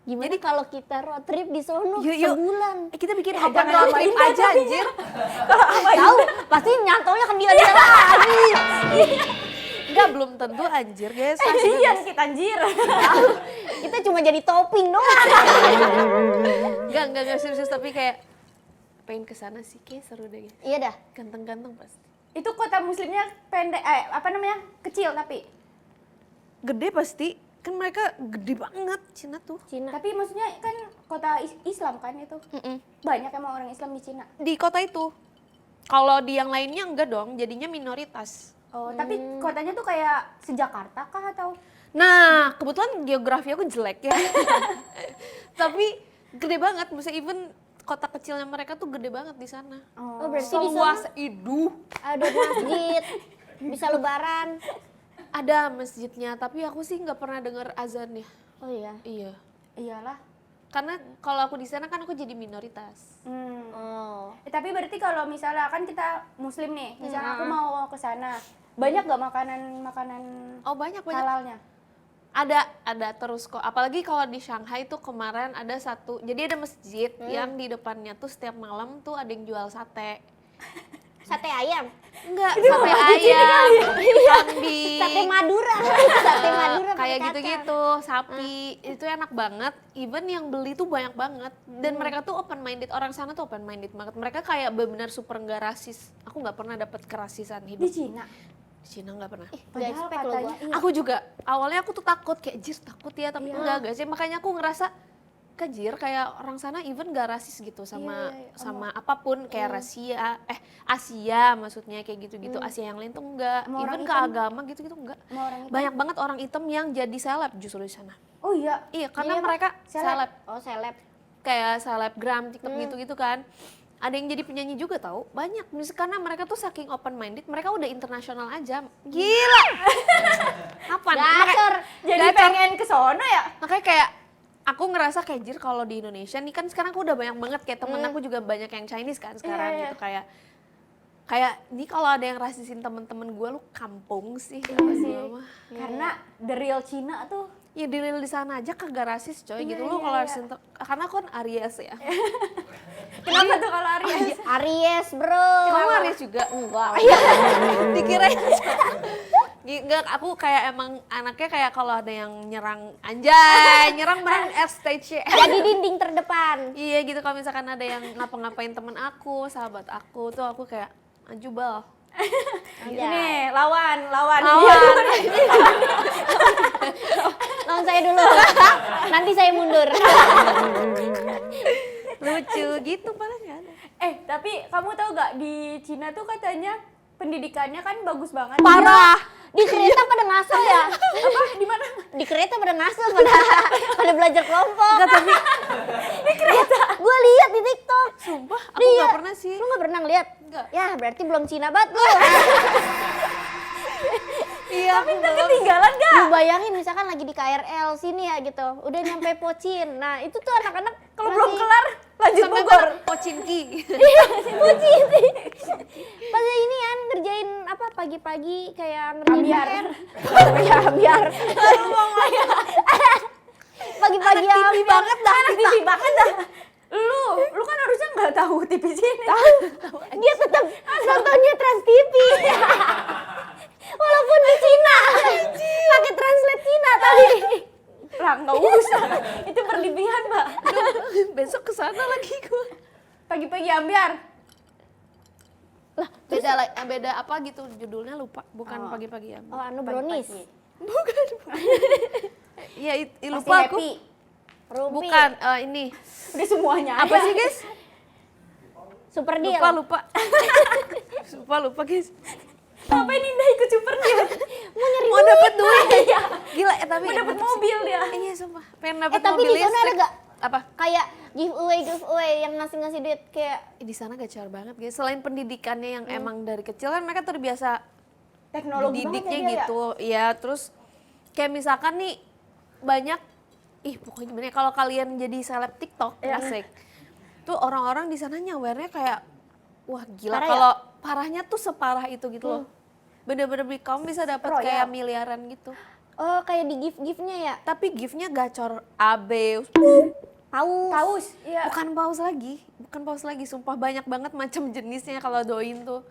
Gimana kalau kita road trip di sono Yuk. sebulan? Kita bikin open road trip aja anjir. Tahu, pasti nyantolnya kan dia lagi. Enggak, belum tentu anjir guys. Kasian kita anjir. Kita cuma jadi topping doang. Enggak serius, tapi kayak pengen ke sana sih, kayak seru deh guys. Iya dah. Ganteng-ganteng pasti. Itu kota muslimnya pendek, kecil tapi. Gede pasti, kan mereka gede banget Cina tuh. Cina. Tapi maksudnya kan kota Islam kan itu. Banyak emang orang Islam di Cina. Di kota itu. Kalau di yang lainnya enggak dong, jadinya minoritas. Oh, tapi kotanya tuh kayak sejakarta kah atau? Nah, kebetulan geografi aku jelek ya. Tapi gede banget, bisa even kota kecilnya mereka tuh gede banget di sana. Oh, berarti di Seluas sana itu. ada masjid, bisa lebaran. Ada masjidnya, tapi aku sih nggak pernah dengar azannya. Oh iya. Iya. Iyalah. Karena kalau aku di sana kan aku jadi minoritas. Oh. Tapi berarti kalau misalnya kan kita muslim nih, misalnya aku mau ke sana, banyak gak makanan Oh, banyak. halalnya? Ada terus kok. Apalagi kalau di Shanghai tuh kemarin ada satu. Jadi ada masjid yang di depannya tuh setiap malam tuh ada yang jual sate. Sate ayam. Enggak, sate ayam, kambing. Sate Madura. Sate Madura pakai Kayak kacang. gitu-gitu, sapi. Itu enak banget. Even yang beli tuh banyak banget. Dan mereka tuh open minded. Orang sana tuh open minded banget. Mereka kayak benar-benar super nggak rasis. Aku nggak pernah dapet kerasisan Di hidup. Cina. Di Cina nggak pernah. Gak Padahal expect loh katanya, gua. iya. Aku juga awalnya aku tuh takut kayak jir takut ya, tapi enggak sih. Makanya aku ngerasa kejir kayak orang sana even gak rasis gitu sama sama apapun kayak Asia maksudnya kayak gitu-gitu. Asia yang lain tuh enggak. Sama orang Even ke hitam. agama gitu-gitu enggak. Sama orang hitam. Banyak banget orang hitam yang jadi seleb justru di sana. Oh iya. Iya, karena Iya, Pak. mereka seleb. Oh seleb. Kayak selebgram, TikTok gitu-gitu kan. Ada yang jadi penyanyi juga tahu, banyak. Karena mereka tuh saking open minded, mereka udah internasional aja. Gila. Apa? Gacor. Jadi pengen ke sono ya? Makanya kayak aku ngerasa kayak jir kalau di Indonesia nih kan sekarang aku udah banyak banget kayak temen aku juga banyak yang Chinese kan sekarang Iya. gitu kayak ini kalau ada yang rasisin temen-temen gue lu kampung sih. Karena the real Cina tuh. Ya di sana aja kagak rasis coy gitu lu kalau rasisin karena aku kan Aries ya. Kenapa tuh kalau Aries? Aries bro. Kamu Aries juga? Enggak. Dikirain. Enggak, aku kayak emang anaknya kayak kalau ada yang nyerang anjay, nyerang menang stage. Jadi dinding terdepan. Iya gitu, kalau misalkan ada yang ngapa-ngapain temen aku, sahabat aku tuh aku kayak ajubal. Ini lawan. Lawan. Lawan saya dulu. Nanti saya mundur. Lucu gitu malah nggak ada. Tapi kamu tahu gak di Cina tuh katanya pendidikannya kan bagus banget. Parah. Di kereta pada ngasal ya? Apa? Di mana? Di kereta pada ngasal pada belajar kelompok. Enggak, tapi Di kereta. Gue lihat di TikTok. sumpah aku nggak pernah sih. Lu nggak pernah ngeliat? Enggak. Ya berarti belum Cina banget lu. Iya, aku belum. Ketinggalan gak? Lu bayangin misalkan lagi di KRL sini ya gitu, udah nyampe Pocin. Nah itu tuh anak-anak Kalau belum kelar Lanjut Sampai Bogor. Pocinki. Pas ini kan ngerjain apa pagi-pagi kayak ngerjain Ambiar. PR. Ya, biar. Pagi-pagi TV banget dah. Anak TV banget dah. Lu kan harusnya nggak tahu TV sini. Dia tetap nontonnya Trans TV. Walaupun di Cina. Pakai translate Cina tadi. Lah nggak usah. Itu berlebihan, Mbak. Besok kesana lagi gue. Pagi-pagi ambiar. Beda apa gitu judulnya lupa. Bukan Oh. pagi-pagi ya. Oh, anu brownies. Pagi-pagi. Bukan. Iya Pasti lupa aku. happy. Rumpi. Bukan ini. Udah semuanya. Apa ada. sih guys? Super deal. Lupa guys. Ngapain Indah ikut super deal? Mau dapet duit. Iya. Gila tapi Mau dapet mantap sih. mobil dia. Iya sumpah. Pengen dapet Tapi mobil di sana ada listrik. gak Apa? kayak giveaway yang ngasih duit kayak Di sana gacor banget guys. Selain pendidikannya yang emang dari kecil kan mereka terbiasa Teknologi didiknya banget ya dia gitu. Ya terus kayak misalkan nih banyak pokoknya gimana ya, kalau kalian jadi seleb TikTok Iya. asik. Tuh orang-orang di sana nyawernya kayak wah gila Parah ya? kalau parahnya tuh separah itu gitu loh. Bener-bener kamu bisa dapat Royal. kayak miliaran gitu. oh kayak di gift-giftnya ya. Tapi giftnya gacor AB, Paus. Iya. bukan paus lagi, sumpah banyak banget macam jenisnya kalau doin tuh.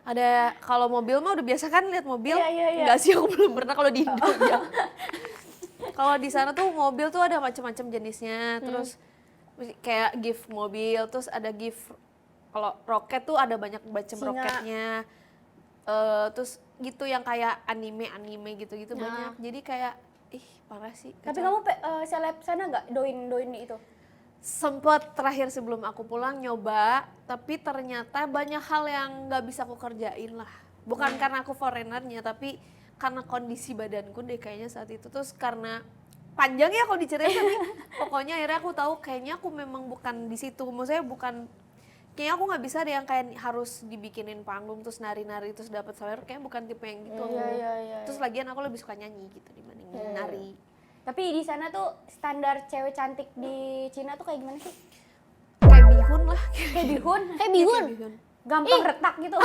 Ada kalau mobil mah udah biasa kan lihat mobil. Iya. Enggak sih aku belum pernah kalau di Indo ya. Kalau di sana tuh mobil tuh ada macam-macam jenisnya, terus kayak gift mobil, terus ada gift kalau roket tuh ada banyak macam Singa. roketnya. Terus gitu yang kayak anime gitu-gitu banyak. Jadi kayak parah sih. Tapi kacau. kamu seleb sana nggak doin itu? Sempet terakhir sebelum aku pulang nyoba, tapi ternyata banyak hal yang nggak bisa aku kerjain lah. Bukan karena aku foreignernya, tapi karena kondisi badanku deh kayaknya saat itu. Terus karena panjang ya kalau diceritain, tapi pokoknya akhirnya aku tahu kayaknya aku memang bukan di situ. Maksudnya bukan, kayaknya aku nggak bisa deh yang kayak harus dibikinin panggung terus nari-nari terus dapat salary, kayaknya bukan tipe yang gitu. Iya. Terus lagian aku lebih suka nyanyi gitu dibanding nari. Tapi di sana tuh standar cewek cantik di Cina tuh kayak gimana sih? Kayak bihun lah. Kayak bihun? Kayak bihun. Gampang retak gitu.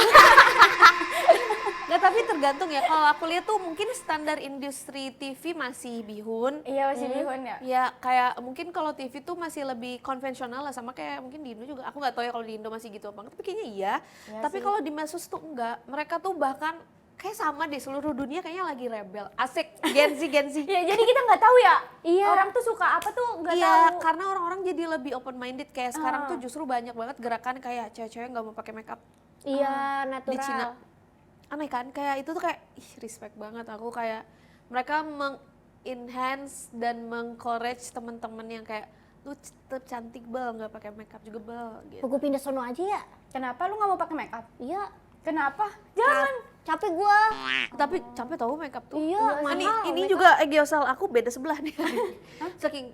Nggak, tapi tergantung ya. Kalau aku lihat tuh mungkin standar industri TV masih bihun. Iya masih bihun ya. Ya kayak mungkin kalau TV tuh masih lebih konvensional lah, sama kayak mungkin di Indo juga. Aku nggak tahu ya kalau di Indo masih gitu apa enggak, tapi kayaknya iya. Iya Tapi sih. kalau di medsos tuh enggak. Mereka tuh bahkan kayak sama deh, seluruh dunia kayaknya lagi rebel. Asik, Gen Z. Iya jadi kita nggak tahu ya. Iya. Orang tuh suka apa tuh nggak Iya, tahu. karena orang-orang jadi lebih open minded. Kayak sekarang tuh justru banyak banget gerakan kayak cewek-cewek nggak mau pakai makeup Iya, di natural. Cina. Aneh kan, kayak itu tuh kayak respect banget aku, kayak mereka enhance dan meng-encourage teman-teman yang kayak lu tetap cantik bel, nggak pakai makeup juga bel gitu. Gue pindah sono aja ya. Kenapa lu nggak mau pakai makeup? Iya. Kenapa? Jangan. Capek gua. Tapi capek tau makeup tuh. Iya, Ini mahal ini makeup. juga geosal aku beda sebelah nih. Saking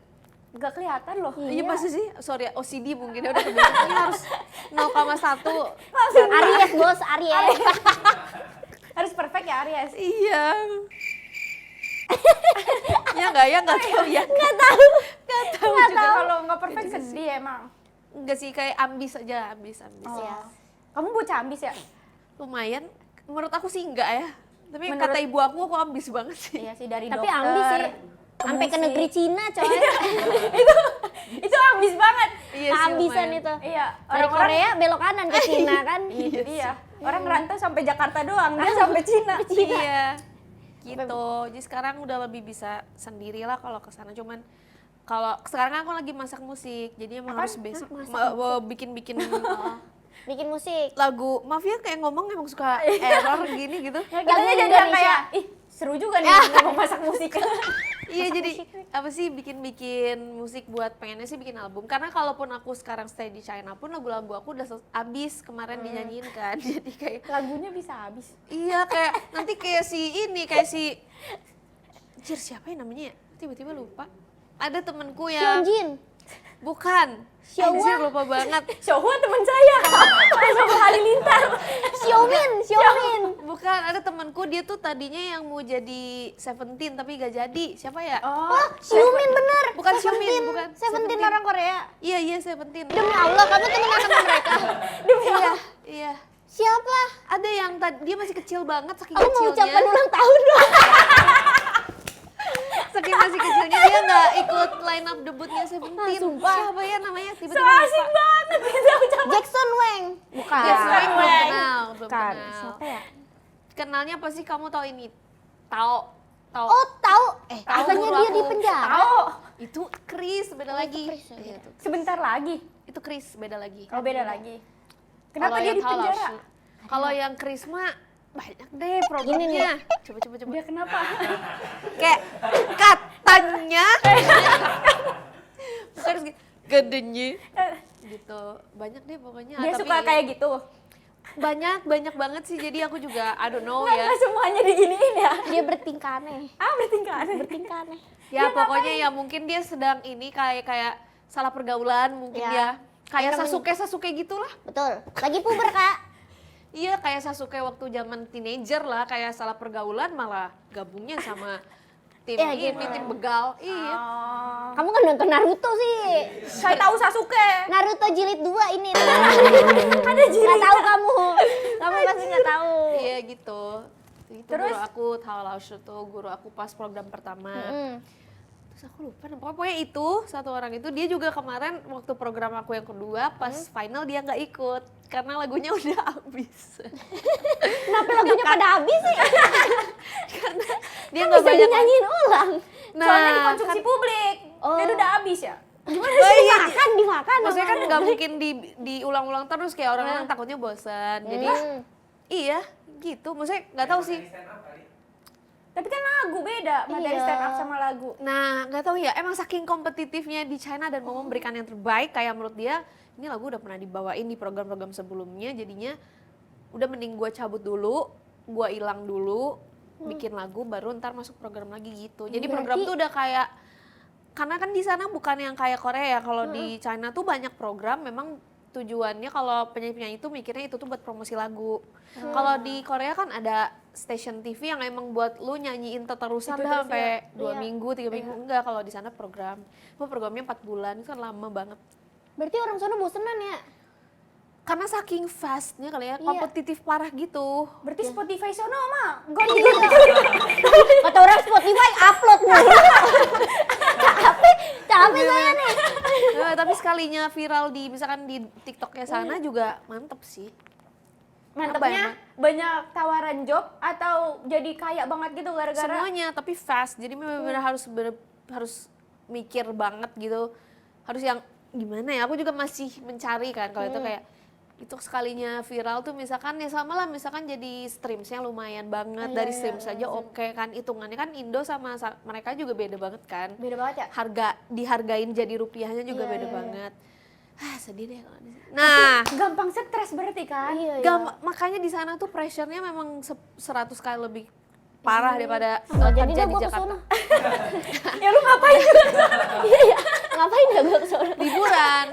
Nggak kelihatan loh. iya pasti sih, sorry ya, OCD mungkin ya udah kebiasaan. Ini harus 0,1. Aries bos, Aries. Harus perfect ya Aries. Iya. Ya nggak tahu ya. Nggak tahu. Juga kalau nggak perfect sedih emang. Enggak sih, kayak ambis aja, ambis. Iya. Kamu bocah ambis ya? Lumayan, menurut aku sih enggak ya. Tapi Menurut- kata ibu aku ambis banget sih. Iya sih dari Tapi dokter. ambis sih. Sampai ke musik. negeri Cina coy. Itu ambis banget. Iya sih, Keambisan lumayan. itu. Iya. Dari Korea belok kanan ke Cina kan. Iya. Orang ngerantau sampai Jakarta doang, dia sampai Cina. Iya. Gitu. Jadi sekarang udah lebih bisa sendiri lah kalau ke sana. Cuman kalau sekarang aku lagi masak musik, jadi emang harus basic. Bikin Bikin musik. lagu. Maaf ya kayak ngomong emang suka error gini gitu. Ya, katanya jadi yang kayak, ih seru juga nih ngomong masak musik. Iya, jadi apa sih bikin musik buat pengennya sih bikin album. Karena kalaupun aku sekarang stay di China pun lagu-lagu aku udah habis kemarin dinyanyiin kan. Jadi kayak Lagunya bisa habis. iya kayak nanti kayak si Jir, siapa ya namanya ya? Tiba-tiba lupa. Ada temenku yang Hyunjin. bukan. Xiaowa. Anjir, lupa banget. Shohua teman saya. Shohua Halilintar. Xiaomin. Bukan, ada temenku dia tuh tadinya yang mau jadi Seventeen tapi gak jadi. Siapa ya? Oh, Oh, Xiumin bener. Bukan Xiumin, bukan. Seventeen orang Korea? Iya Seventeen. Demi Allah, kamu temenan sama mereka? Iya. Siapa? Ada yang tadi dia masih kecil banget, saking Aku mau ucapkan kecilnya. ulang tahun dong. Saking masih kecilnya dia nggak ikut line up debutnya Seventeen. Sumpah. Siapa ya namanya? Tiba-tiba So asik banget gitu ucapan. Jackson Wang. Bukan. Yes, Wang. belum kenal, belum Bukan. kenal. Siapa ya? Kenalnya pasti kamu tahu ini. Tahu. Oh, tahu. Tahu Bukannya guru dia aku. di penjara? Tahu. Itu Chris beda lagi. Chris, ya, Iya, tuh. Sebentar lagi. Itu Chris beda lagi. Oh beda lagi. Kenapa Kalau dia yang di penjara? Kalash, kalau yang Chris mah banyak deh problemnya. Coba. Dia kenapa? Kayak katanya bukan gedenya gitu. Banyak deh pokoknya. Dia Tapi suka kayak gitu. banyak banget sih. Jadi aku juga I don't know Nggak ya. semuanya diginiin ya. Dia bertingkah aneh. Bertingkah aneh. Bertingkah aneh. Ya pokoknya ya mungkin dia sedang ini kayak salah pergaulan mungkin Ya. ya. Kayak Yang Sasuke gitulah. Betul. Lagi puber, Kak. Iya kayak Sasuke waktu zaman teenager lah, kayak salah pergaulan malah gabungnya sama tim Ya, ini, gitu. tim begal. Iya. Oh. Kamu kan nonton Naruto sih. Saya tahu Sasuke. Naruto jilid 2 ini. Ada jilid. Gak tahu kamu. Kamu pasti gak tahu. Iya gitu. Itu Terus? guru aku Taolausu tuh guru aku pas program pertama. Terus aku lupa, pokoknya itu satu orang itu dia juga kemarin waktu program aku yang kedua pas final dia nggak ikut karena lagunya udah habis. Kenapa lagunya pada habis sih? Dia nggak Bisa banyak. dinyanyiin ulang. Soalnya dikonsumsi publik. Oh. Dia udah habis ya. Oh, iya. Dimakan. Maksudnya kan namanya. nggak mungkin diulang-ulang terus kayak orang-orang takutnya bosan. Jadi iya gitu. Maksudnya nggak tahu sih. Tapi kan lagu beda, materi Iya. stand up sama lagu. Nah nggak tahu ya. Emang saking kompetitifnya di China dan mau memberikan yang terbaik kayak menurut dia ini lagu udah pernah dibawain di program-program sebelumnya. Jadinya udah mending gue cabut dulu, gue hilang dulu, bikin lagu baru ntar masuk program lagi gitu. Jadi program tuh udah kayak karena kan di sana bukan yang kayak Korea ya. Kalau di China tuh banyak program memang tujuannya kalau penyanyi-penyanyi itu mikirnya itu tuh buat promosi lagu. Kalau di Korea kan ada station TV yang emang buat lu nyanyiin terusan Itu dah terus sampai ya. 2 minggu, 3 minggu. Enggak, kalau di sana program. Programnya 4 bulan, itu kan lama banget. Berarti orang sana bosenan ya? Karena saking fastnya kali ya, Iya. kompetitif parah gitu. Berarti Spotify sono mah ganti Kata orang Spotify upload mulu. Capek saya nih. Tapi sekalinya viral di misalkan di TikToknya sana juga mantep sih. Mantepnya banyak tawaran job atau jadi kaya banget gitu gara-gara Semuanya tapi fast, jadi benar-benar harus mikir banget gitu, harus yang gimana ya, aku juga masih mencari kan kalau itu kayak itu sekalinya viral tuh misalkan ya sama lah misalkan jadi streamsnya lumayan banget, dari streams aja oke kan, hitungannya kan Indo sama mereka juga beda banget kan, beda banget ya. harga dihargain jadi rupiahnya juga Iya, beda iya, banget. Sedih deh kalau di sini. Nah Gampang stres berarti kan? Iya, makanya di sana tuh pressure-nya memang 100 kali lebih parah daripada Nggak jadi kerja dah di gue Jakarta. kesana. Ya lu ngapain juga? Iya. Ngapain dah gue kesana? Liburan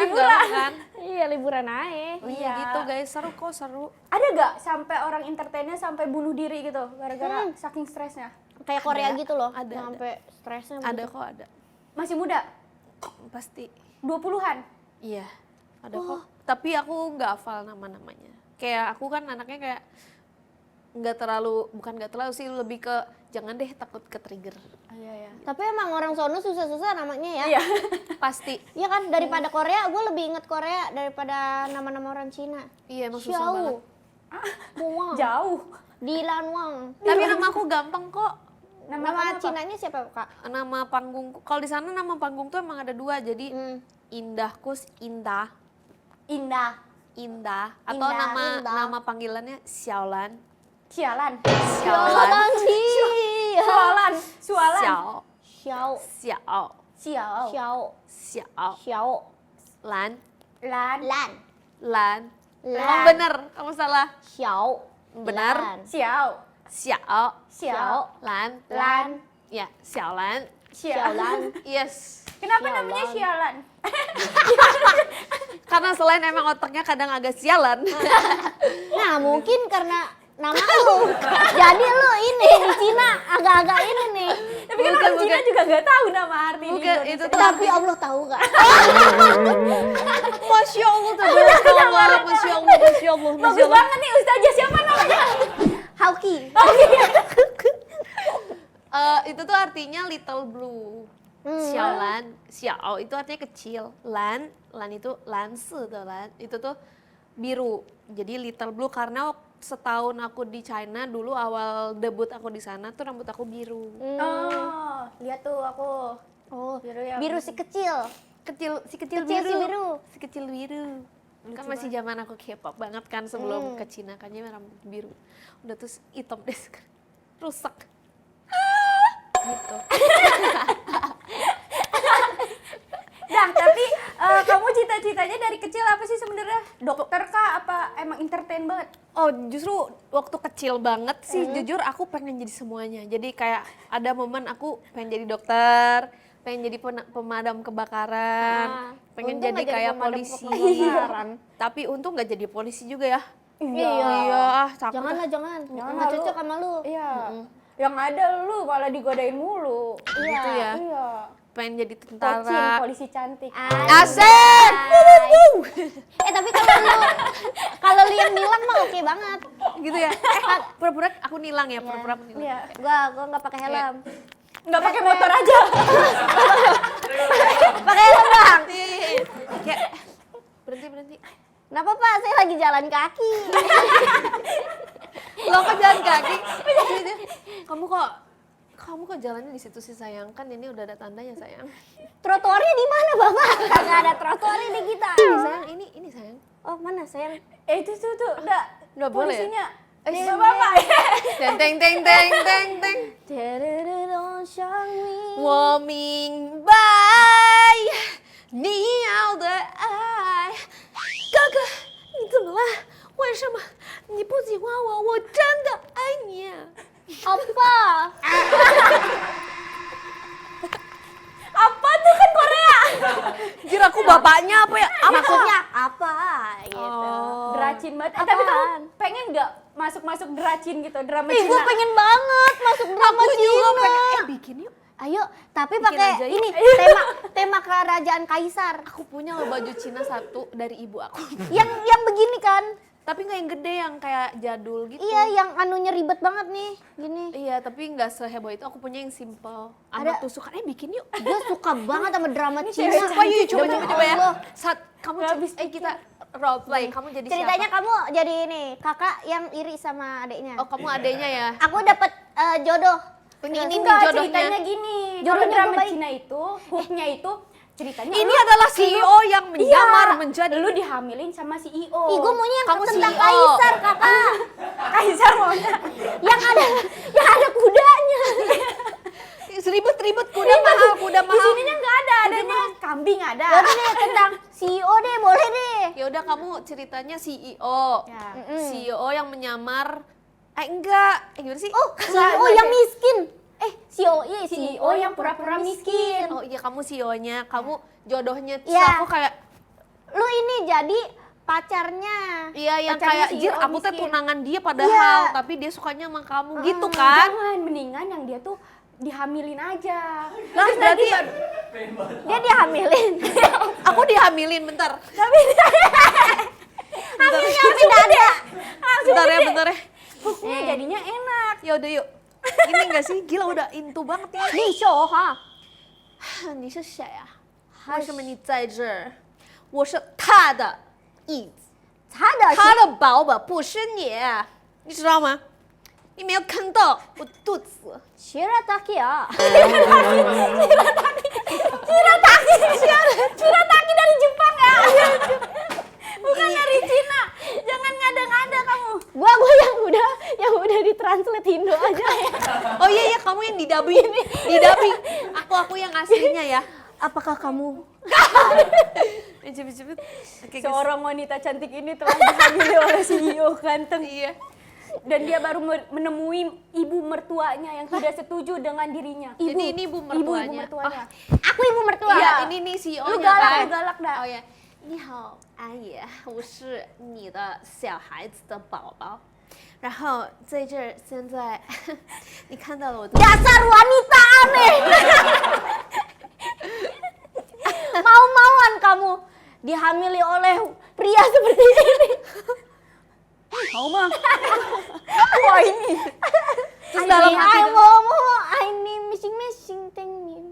gampang kan? Iya, liburan aja. Iya gitu guys, seru kok, seru. Ada gak sampai orang entertainnya sampai bunuh diri gitu gara-gara saking stresnya? Kayak Korea gitu loh. Ada. Sampai stresnya. Ada kok, ada. Masih muda? Pasti. 20-an? Iya, ada kok. Tapi aku nggak hafal nama-namanya. Kayak aku kan anaknya kayak bukan nggak terlalu sih, lebih ke jangan deh takut ke trigger. Iya, iya. Tapi emang orang sono susah-susah namanya ya. Iya. Pasti. Iya kan, daripada Korea, gue lebih inget Korea daripada nama-nama orang Cina. Iya, emang susah banget. Buang. Jauh. Dilan Wang. Tapi nama aku gampang kok. Nama apa? Cinanya siapa, Kak? Nama panggung, kalau di sana nama panggung tuh emang ada 2, jadi Indahkus Indah, Indah. Indah, atau Indah. nama panggilannya Xiaolan. Sialan. Xiaolan. Sualan. Sualan. Xiao. Xiao. Xiao. Xiao. Xiao. Xiao. Xiao. Lan. Lan. Lan. Lan. Lan. Kamu bener, kamu salah. Xiao. Benar. Lan. Xiao. Xiao. Xiao. Lan. Lan. Ya, Xiaolan. Xiaolan. Yes. Kenapa Sialan. namanya sialan? Karena selain emang otaknya kadang agak sialan. Nah, mungkin karena nama lu. Jadi lu ini di Cina agak-agak ini nih. Tapi Tapi kan orang Cina juga nggak tahu nama arti di Bukan, Indonesia. itu tuh Tapi Allah tahu gak? Masya Allah, tabarakallah, Masya Allah, Masya Allah, Masya Bagus Allah. banget nih Ustazah, siapa namanya? Hauki. Itu tuh artinya little blue. Xiaolan, xiao itu artinya kecil. Lan itu lanse tuh lan. Itu tuh biru. Jadi little blue karena setahun aku di China dulu awal debut aku di sana tuh rambut aku biru. Oh, lihat tuh aku. Oh, Biru ya. biru si kecil. Kecil si Kecil biru. si biru. Si kecil biru. Kan masih zaman aku K-pop banget kan sebelum ke Cina kan rambut biru. Udah terus hitam deh sekarang. Rusak. Gitu. Nah, tapi kamu cita-citanya dari kecil apa sih sebenarnya? Dokter kah? Apa emang entertain banget? Oh justru waktu kecil banget sih jujur aku pengen jadi semuanya. Jadi kayak ada momen aku pengen jadi dokter, pengen jadi pemadam kebakaran, pengen Untung jadi nggak jadi kayak pemadam polisi. kebakaran. Tapi untung nggak jadi polisi juga ya. Iya. Takut. Janganlah, jangan. Jangan Nggak lah, cocok lu. sama lu. Iya. Yang ada lu malah digodain mulu. Gitu ya. Iya. Pengen jadi Pocin, tentara. polisi cantik. Asik. Tapi kalau lu yang nilang mah oke banget. Gitu ya. Pura-pura aku nilang ya, pura-pura aku nilang. Iya. Gua nggak pakai helm. Nggak pakai motor aja. Pakai helm bang. Iya. Kayak berhenti. Kenapa Pak? Saya lagi jalan kaki. Lo kan jalan kaki. Kamu kok jalannya di situ sih sayang? Kan ini udah ada tandanya sayang. Trotoarnya di mana Bapak? Nggak ada trotoarnya di kita. Ini sayang, ini sayang. Oh mana sayang? Itu tuh, udah. Nggak boleh ya? Polisinya. Iya. Nggak apa-apa. Teng. 我明白你要的爱。哥哥，你怎么了？为什么你不喜欢我？我真的爱你。 Apa? Apa tuh kan Korea? Jir aku bapaknya apa ya? Maksudnya apa? Gitu. Oh. Deracin banget. Tapi kamu pengen nggak masuk dracin gitu, drama Ih, Cina? gue pengen banget masuk drama Aku juga Cina. pengen. Bikin yuk. Ayo, tapi Bikin pakai aja yuk. ini tema kerajaan kaisar. Aku punya loh baju Cina satu dari ibu aku. Yang begini kan? Tapi nggak yang gede, yang kayak jadul gitu. Iya, yang anunya ribet banget nih, gini. Iya, tapi nggak seheboh itu. Aku punya yang simple. Sama Ada- tusukan. Bikin yuk. Gue suka banget sama drama Cina. Coba yuk, coba Demi ya. Allah. Saat kamu kita role play, kamu jadi Ceritanya siapa? kamu jadi ini, kakak yang iri sama adiknya. Oh, kamu adenya ya? Aku dapat jodoh. Ini Enggak, jodohnya. ceritanya gini. Kalau Jodohnya drama baik. Cina itu, hooknya itu ceritanya Ini lu- adalah CEO yang menyamar menjadi lu dihamilin sama CEO. Ih, gue maunya yang Kamu tentang CEO. kaisar, kakak. Kaisar maunya. yang ada kudanya. ribet kuda mahal, kuda Di mahal. sininya nggak ada, adanya kambing ada. Yaudah deh, tentang CEO deh, boleh deh. Ya udah kamu ceritanya CEO. Ya. CEO yang menyamar enggak. Gimana sih? Oh, CEO yang miskin. CEO, iya CEO yang pura-pura miskin. Oh iya, kamu CEO-nya, kamu jodohnya. Terus Iya. aku kayak Lu ini jadi pacarnya. iya yang Pacarnya kayak jir CEO aku tuh miskin. tunangan dia padahal Iya. tapi dia sukanya sama kamu gitu kan. Jangan, mendingan yang dia tuh dihamilin aja. Lah berarti Dia dihamilin. aku dihamilin bentar. Hamilnya tidak ada. Bentar ya. Hooknya jadinya enak. Ya udah yuk. Ini enggak sih? Gila udah into banget ya. 你说哈，你是谁啊？为什么你在这儿？我是他的椅子，他的他的宝宝不是你，你知道吗？你没有看到我肚子？ Shirataki ya. Shirataki dari Jepang ya. Bukan dari Cina. Jangan ngada-ngada kamu. Gua yang udah ditranslate Indo aja ya. Oh iya kamu yang didubbing, Aku yang aslinya ya. Apakah kamu? Cepet. Oke, guys. Seorang wanita cantik ini telah dihamili oleh CEO ganteng. Iya. Dan dia baru menemui ibu mertuanya yang tidak setuju dengan dirinya. Jadi ini ibu mertuanya. Ibu mertuanya. Aku ibu mertua. Iya, ini nih CEO-nya Lu galak, kan. lu galak dah. Oh ya. 你好，阿姨，我是你的小孩子的宝宝。然后在这儿现在你看到了我的 Dasar wanita aneh. Mau-mauan kamu dihamili oleh pria seperti ini. Mau mah. Wah ini. Terus dalam hati Ay, mau, ini missing tengin.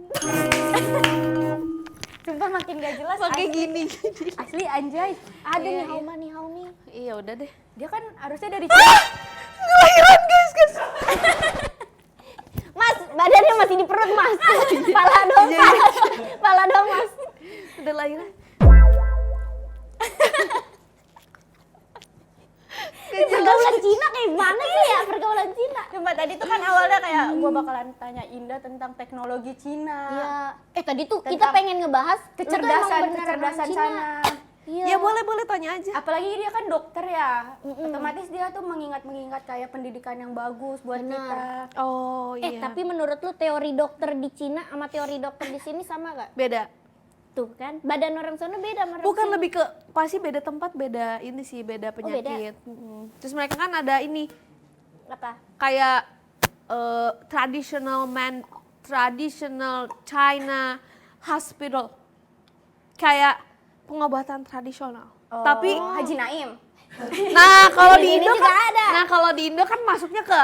Sumpah makin gak jelas. pakai asli. gini. Asli anjay. Ada Iya, nih hauma nih haumi. Iya udah deh. Dia kan harusnya dari Kelahiran guys. Mas, badannya masih di perut mas. Pala dong, Iya, iya. pala dong mas. Udah lahiran. Pergaulan Cina kayak mana sih ya pergaulan Cina? Sumpah tadi tuh kan awalnya kayak gue bakalan tanya Indah tentang teknologi Cina. Iya. Tadi tuh kita Tentang pengen ngebahas lu tuh emang Kecerdasan beneran orang Cina. sana. Iya. Ya boleh tanya aja. Apalagi dia kan dokter ya. Otomatis dia tuh mengingat kayak pendidikan yang bagus buat Benar. kita. Oh iya. Tapi menurut lu teori dokter di Cina sama teori dokter di sini sama gak? beda. Tuh kan, badan orang sana beda sama orang Bukan sini. lebih ke pasti beda tempat, beda ini sih, beda penyakit. Terus mereka kan ada ini Apa? kayak traditional China hospital. Kayak pengobatan tradisional. Tapi Haji Naim. nah kalau di Di sini Indo juga kan ada. nah kalau di Indo kan masuknya ke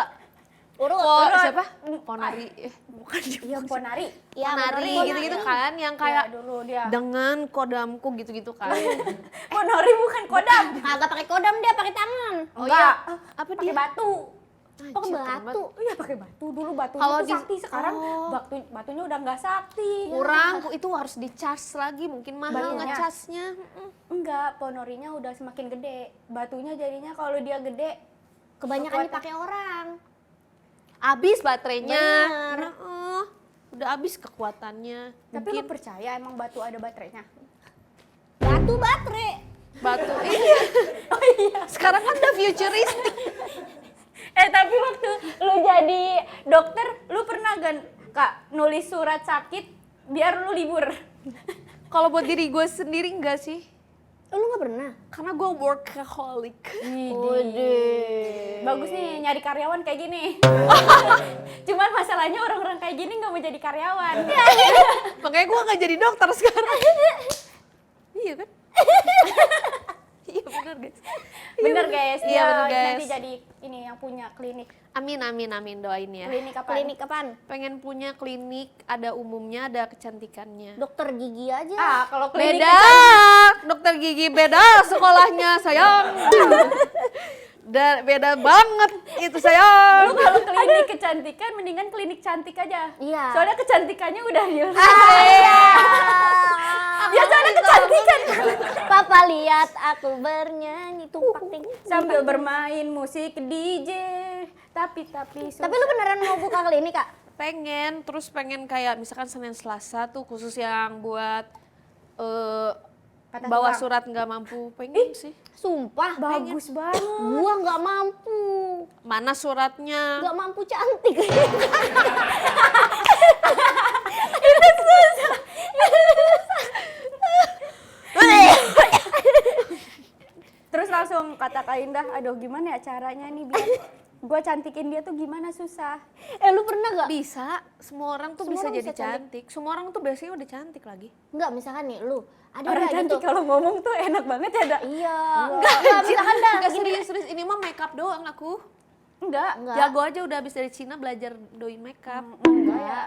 Urut. siapa? Ponari. Bukan Iya Ponari. Iya, Ponari Ponari. gitu-gitu kan yang Iya kayak dulu dia. dengan kodamku gitu-gitu kan. Ponari bukan kodam. Kagak pakai kodam dia pakai tangan. Oh Enggak. iya. Apa Pakai dia? batu. Pakai Anjir, batu. Iya pakai batu dulu batunya Kalau tuh di- sakti sekarang oh. batunya udah nggak sakti. Kurang, itu harus di-charge lagi, mungkin mahal Batunya. nge-charge-nya. Enggak, ponorinya udah semakin gede. Batunya jadinya kalau dia gede Kebanyakan Kekuatan. dipakai orang. Habis baterainya. Bener. Heeh. Udah habis kekuatannya. Tapi Mungkin lu percaya emang batu ada baterainya? Batu baterai. batu. Iya. Oh iya. Sekarang kan udah futuristik. Tapi waktu lu jadi dokter, lu pernah Kak nulis surat sakit biar lu libur? Kalau buat diri gue sendiri enggak sih. Lu nggak pernah? Karena gue workaholic. Bagus nih nyari karyawan kayak gini. Cuman masalahnya orang-orang kayak gini nggak mau jadi karyawan. Makanya gue gak jadi dokter sekarang. Iya kan? Iya bener guys. Bener guys, Iya, dia bener, guys. nanti jadi ini yang punya klinik. Amin doain ya. Klinik apa? Klinik kapan? Pengen punya klinik, ada umumnya, ada kecantikannya. Dokter gigi aja. Ah, kalau klinik Beda, dokter gigi beda sekolahnya sayang. Beda banget itu sayang. lu kalau klinik kecantikan mendingan klinik cantik aja. Iya. Soalnya kecantikannya udah hilang. Ah. Ya soalnya kecantikan. Papa lihat aku bernyanyi tumpak ting. Sambil bermain musik DJ. Tapi Tapi lu beneran mau buka klinik kak? Pengen, terus pengen kayak misalkan Senin Selasa tuh khusus yang buat Patah bawa tulang. surat nggak mampu. Pengen sih. Sumpah. Bagus banget. Gua nggak mampu. Mana suratnya? Nggak mampu cantik. Terus langsung kata Kak Indah, aduh gimana ya caranya nih biar gue cantikin dia tuh gimana susah. Lu pernah nggak? Bisa, semua orang tuh Semua bisa orang jadi bisa cantik. cantik. Semua orang tuh biasanya udah cantik lagi. Nggak, misalkan nih lu ada Orang nggak cantik gitu? kalau ngomong tuh enak banget ya, Dak? Iya. Nggak, misalkan dah. Enggak serius, ini mah makeup doang aku. Enggak. Nggak. Jago aja udah habis dari Cina belajar doin makeup. Enggak.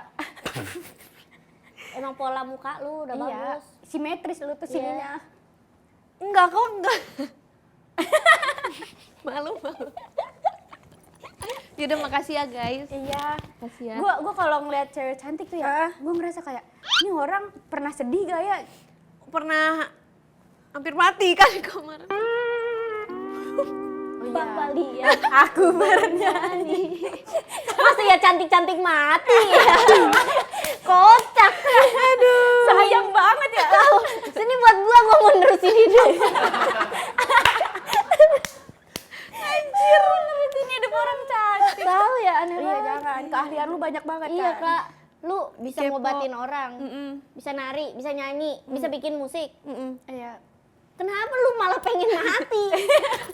Emang pola muka lu udah Iya, bagus. simetris lu tuh sininya. Enggak kok, enggak. Malu. Yaudah makasih ya guys. Iya. Makasih ya. Gua kalau ngeliat cewek cantik tuh ya, gua ngerasa kayak ini orang pernah sedih gak ya? Pernah hampir mati kan kemarin. Papa lihat Aku bernyanyi. masa ya cantik-cantik mati ya. Kocak. Aduh. Sayang banget ya. Sini buat gua mau nerusin hidup. Anjir, nerusin hidup orang cantik. Tahu ya aneh Iya banget. jangan, keahlian lu banyak banget Iya kan. kak, lu bisa Kepo. ngobatin orang, Mm-mm. bisa nari, bisa nyanyi, bisa bikin musik. Mm-mm. Iya. Kenapa lu malah pengen mati?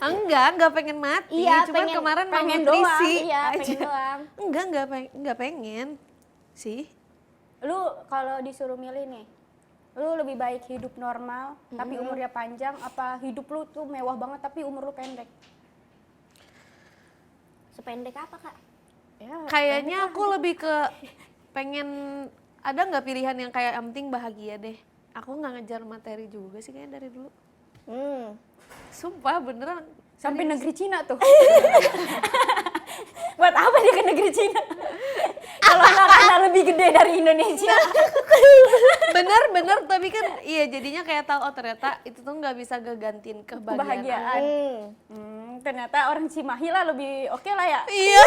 Enggak pengen mati. Iya, Cuman kemarin pengen malnutrisi doang, iya, aja. pengen doang. Enggak pengen sih. Lu kalau disuruh milih nih, lu lebih baik hidup normal tapi umurnya panjang, apa hidup lu tuh mewah banget tapi umur lu pendek? Sependek apa, Kak? Ya, Kayaknya aku lebih ke pengen, ada nggak pilihan yang kayak yang penting bahagia deh. Aku nggak ngejar materi juga sih kayaknya dari dulu. Sumpah beneran. sampai negeri Cina tuh. Buat apa dia ke negeri Cina? Kalau anak-anak lebih gede dari Indonesia. Bener tapi kan iya jadinya kayak tahu oh ternyata itu tuh nggak bisa ngegantiin kebahagiaan. Kebahagiaan. Ternyata orang Cimahi lah lebih oke lah ya. Iya.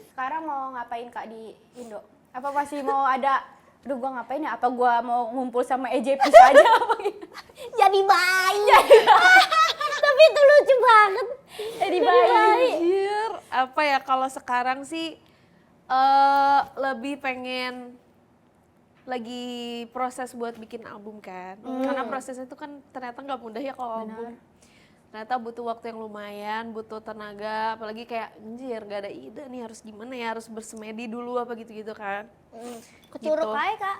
Sekarang mau ngapain Kak di Indo? Apa masih mau ada, aduh gua ngapain ya? Apa gua mau ngumpul sama EJP saja? Jadi bayi. Tapi itu lucu banget. Jadi bayi. Anjir, apa ya kalau sekarang sih lebih pengen lagi proses buat bikin album kan. Karena prosesnya itu kan ternyata nggak mudah ya kalau album. Ternyata butuh waktu yang lumayan, butuh tenaga, apalagi kayak anjir gak ada ide nih harus gimana ya, harus bersemedi dulu apa gitu-gitu kan. Kecuruk Gitu. aja, Kak.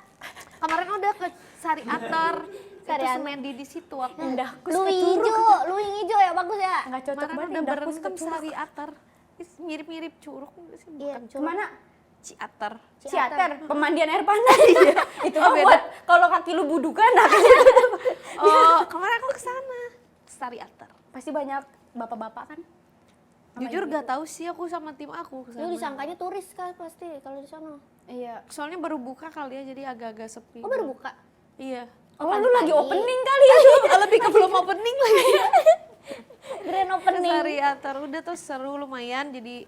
Kemarin udah ke Sari Atar, Sari itu Atar. semedi di situ waktu. Lu hijau ya bagus ya. Nggak cocok Kemarin banget udah indahku berentem sekecuruk. Sari Atar. Mirip-mirip curug nggak sih? Iya, Bukan curug. Kemana? Ciatar. Ciater, pemandian air panas. Itu Oh, mah beda. buat kalau kaki lu budukan, nah, Oh, kemarin aku kesana. Sari Atar. pasti banyak bapak-bapak kan. Jujur gak tahu sih aku sama tim aku kesana. Lu disangkanya turis kan pasti kalau di sana. Iya. Soalnya baru buka kali ya jadi agak-agak sepi. Oh, baru buka. Iya. Oh, lu lagi pagi-pagi. opening kali ya? Lebih ke belum opening lagi. Grand Ke opening. Sari Atar udah tuh seru lumayan jadi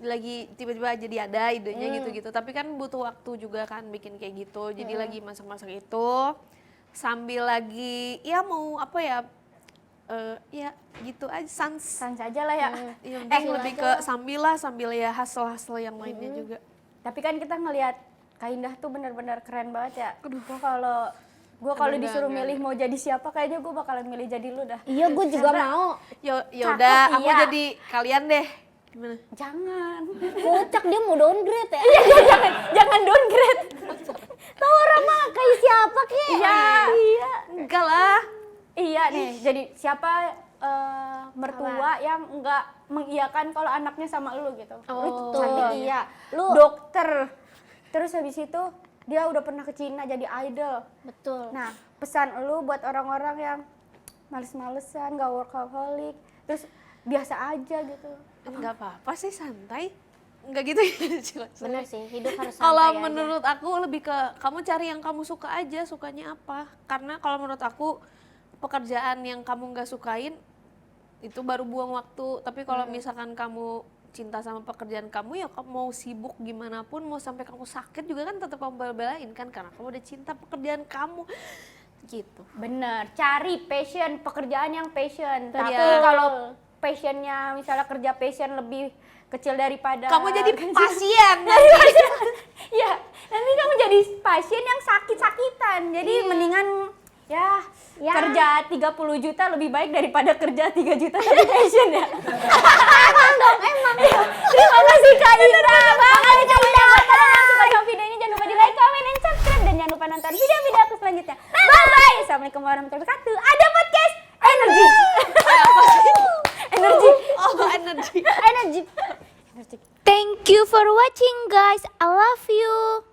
lagi tiba-tiba jadi ada idenya gitu-gitu. Tapi kan butuh waktu juga kan bikin kayak gitu. Jadi lagi masak-masak itu sambil lagi ya mau apa ya ya gitu aja sans. Sans aja lah ya. Iya, lebih ke sambil ya hustle-hustle yang lainnya juga. Tapi kan kita ngelihat Kak Indah tuh benar-benar keren banget ya. Gua kalau disuruh milih mau jadi siapa kayaknya gua bakalan milih jadi lu dah. Iya, gue juga mau. Yaudah, Cakep, aku iya. jadi kalian deh. Gimana? Jangan. Kocak dia mau downgrade ya. Jangan downgrade. Tahu orang mah kayak siapa kek? Iya. Enggak lah. Iya nih, jadi siapa mertua yang enggak mengiyakan kalau anaknya sama lu gitu. Lu Oh, cantik iya. iya. Lu- Dokter. Terus habis itu dia udah pernah ke Cina jadi idol. Betul. Nah, pesan lu buat orang-orang yang males-malesan, gak workaholic, terus biasa aja gitu. Enggak apa-apa sih, santai. Enggak gitu ya. Bener sih, hidup harus santai Kalau aja. menurut aku lebih ke kamu cari yang kamu suka aja, sukanya apa. Karena kalau menurut aku pekerjaan yang kamu nggak sukain itu baru buang waktu. Tapi kalau misalkan kamu cinta sama pekerjaan kamu ya kamu mau sibuk gimana pun, mau sampai kamu sakit juga kan tetap kamu bela-belain kan karena kamu udah cinta pekerjaan kamu. Gitu. Bener, cari passion, pekerjaan yang passion. Tapi Iya. kalau passionnya misalnya kerja passion lebih kecil daripada Kamu jadi gaji. pasien. Ya, nanti kamu jadi pasien yang sakit-sakitan. Jadi mendingan ya, kerja 30 juta lebih baik daripada kerja 3 juta tapi passion ya. Emang dong, emang. Terima kasih Kak Indra. Makasih Kak Indra. Buat kalian yang suka sama video ini jangan lupa di like, comment, and subscribe. Dan jangan lupa nonton video-video aku selanjutnya. Bye-bye. Assalamualaikum warahmatullahi wabarakatuh. Ada podcast Energi. Energi. Oh, energi. Energi. Energi. Thank you for watching guys. I love you.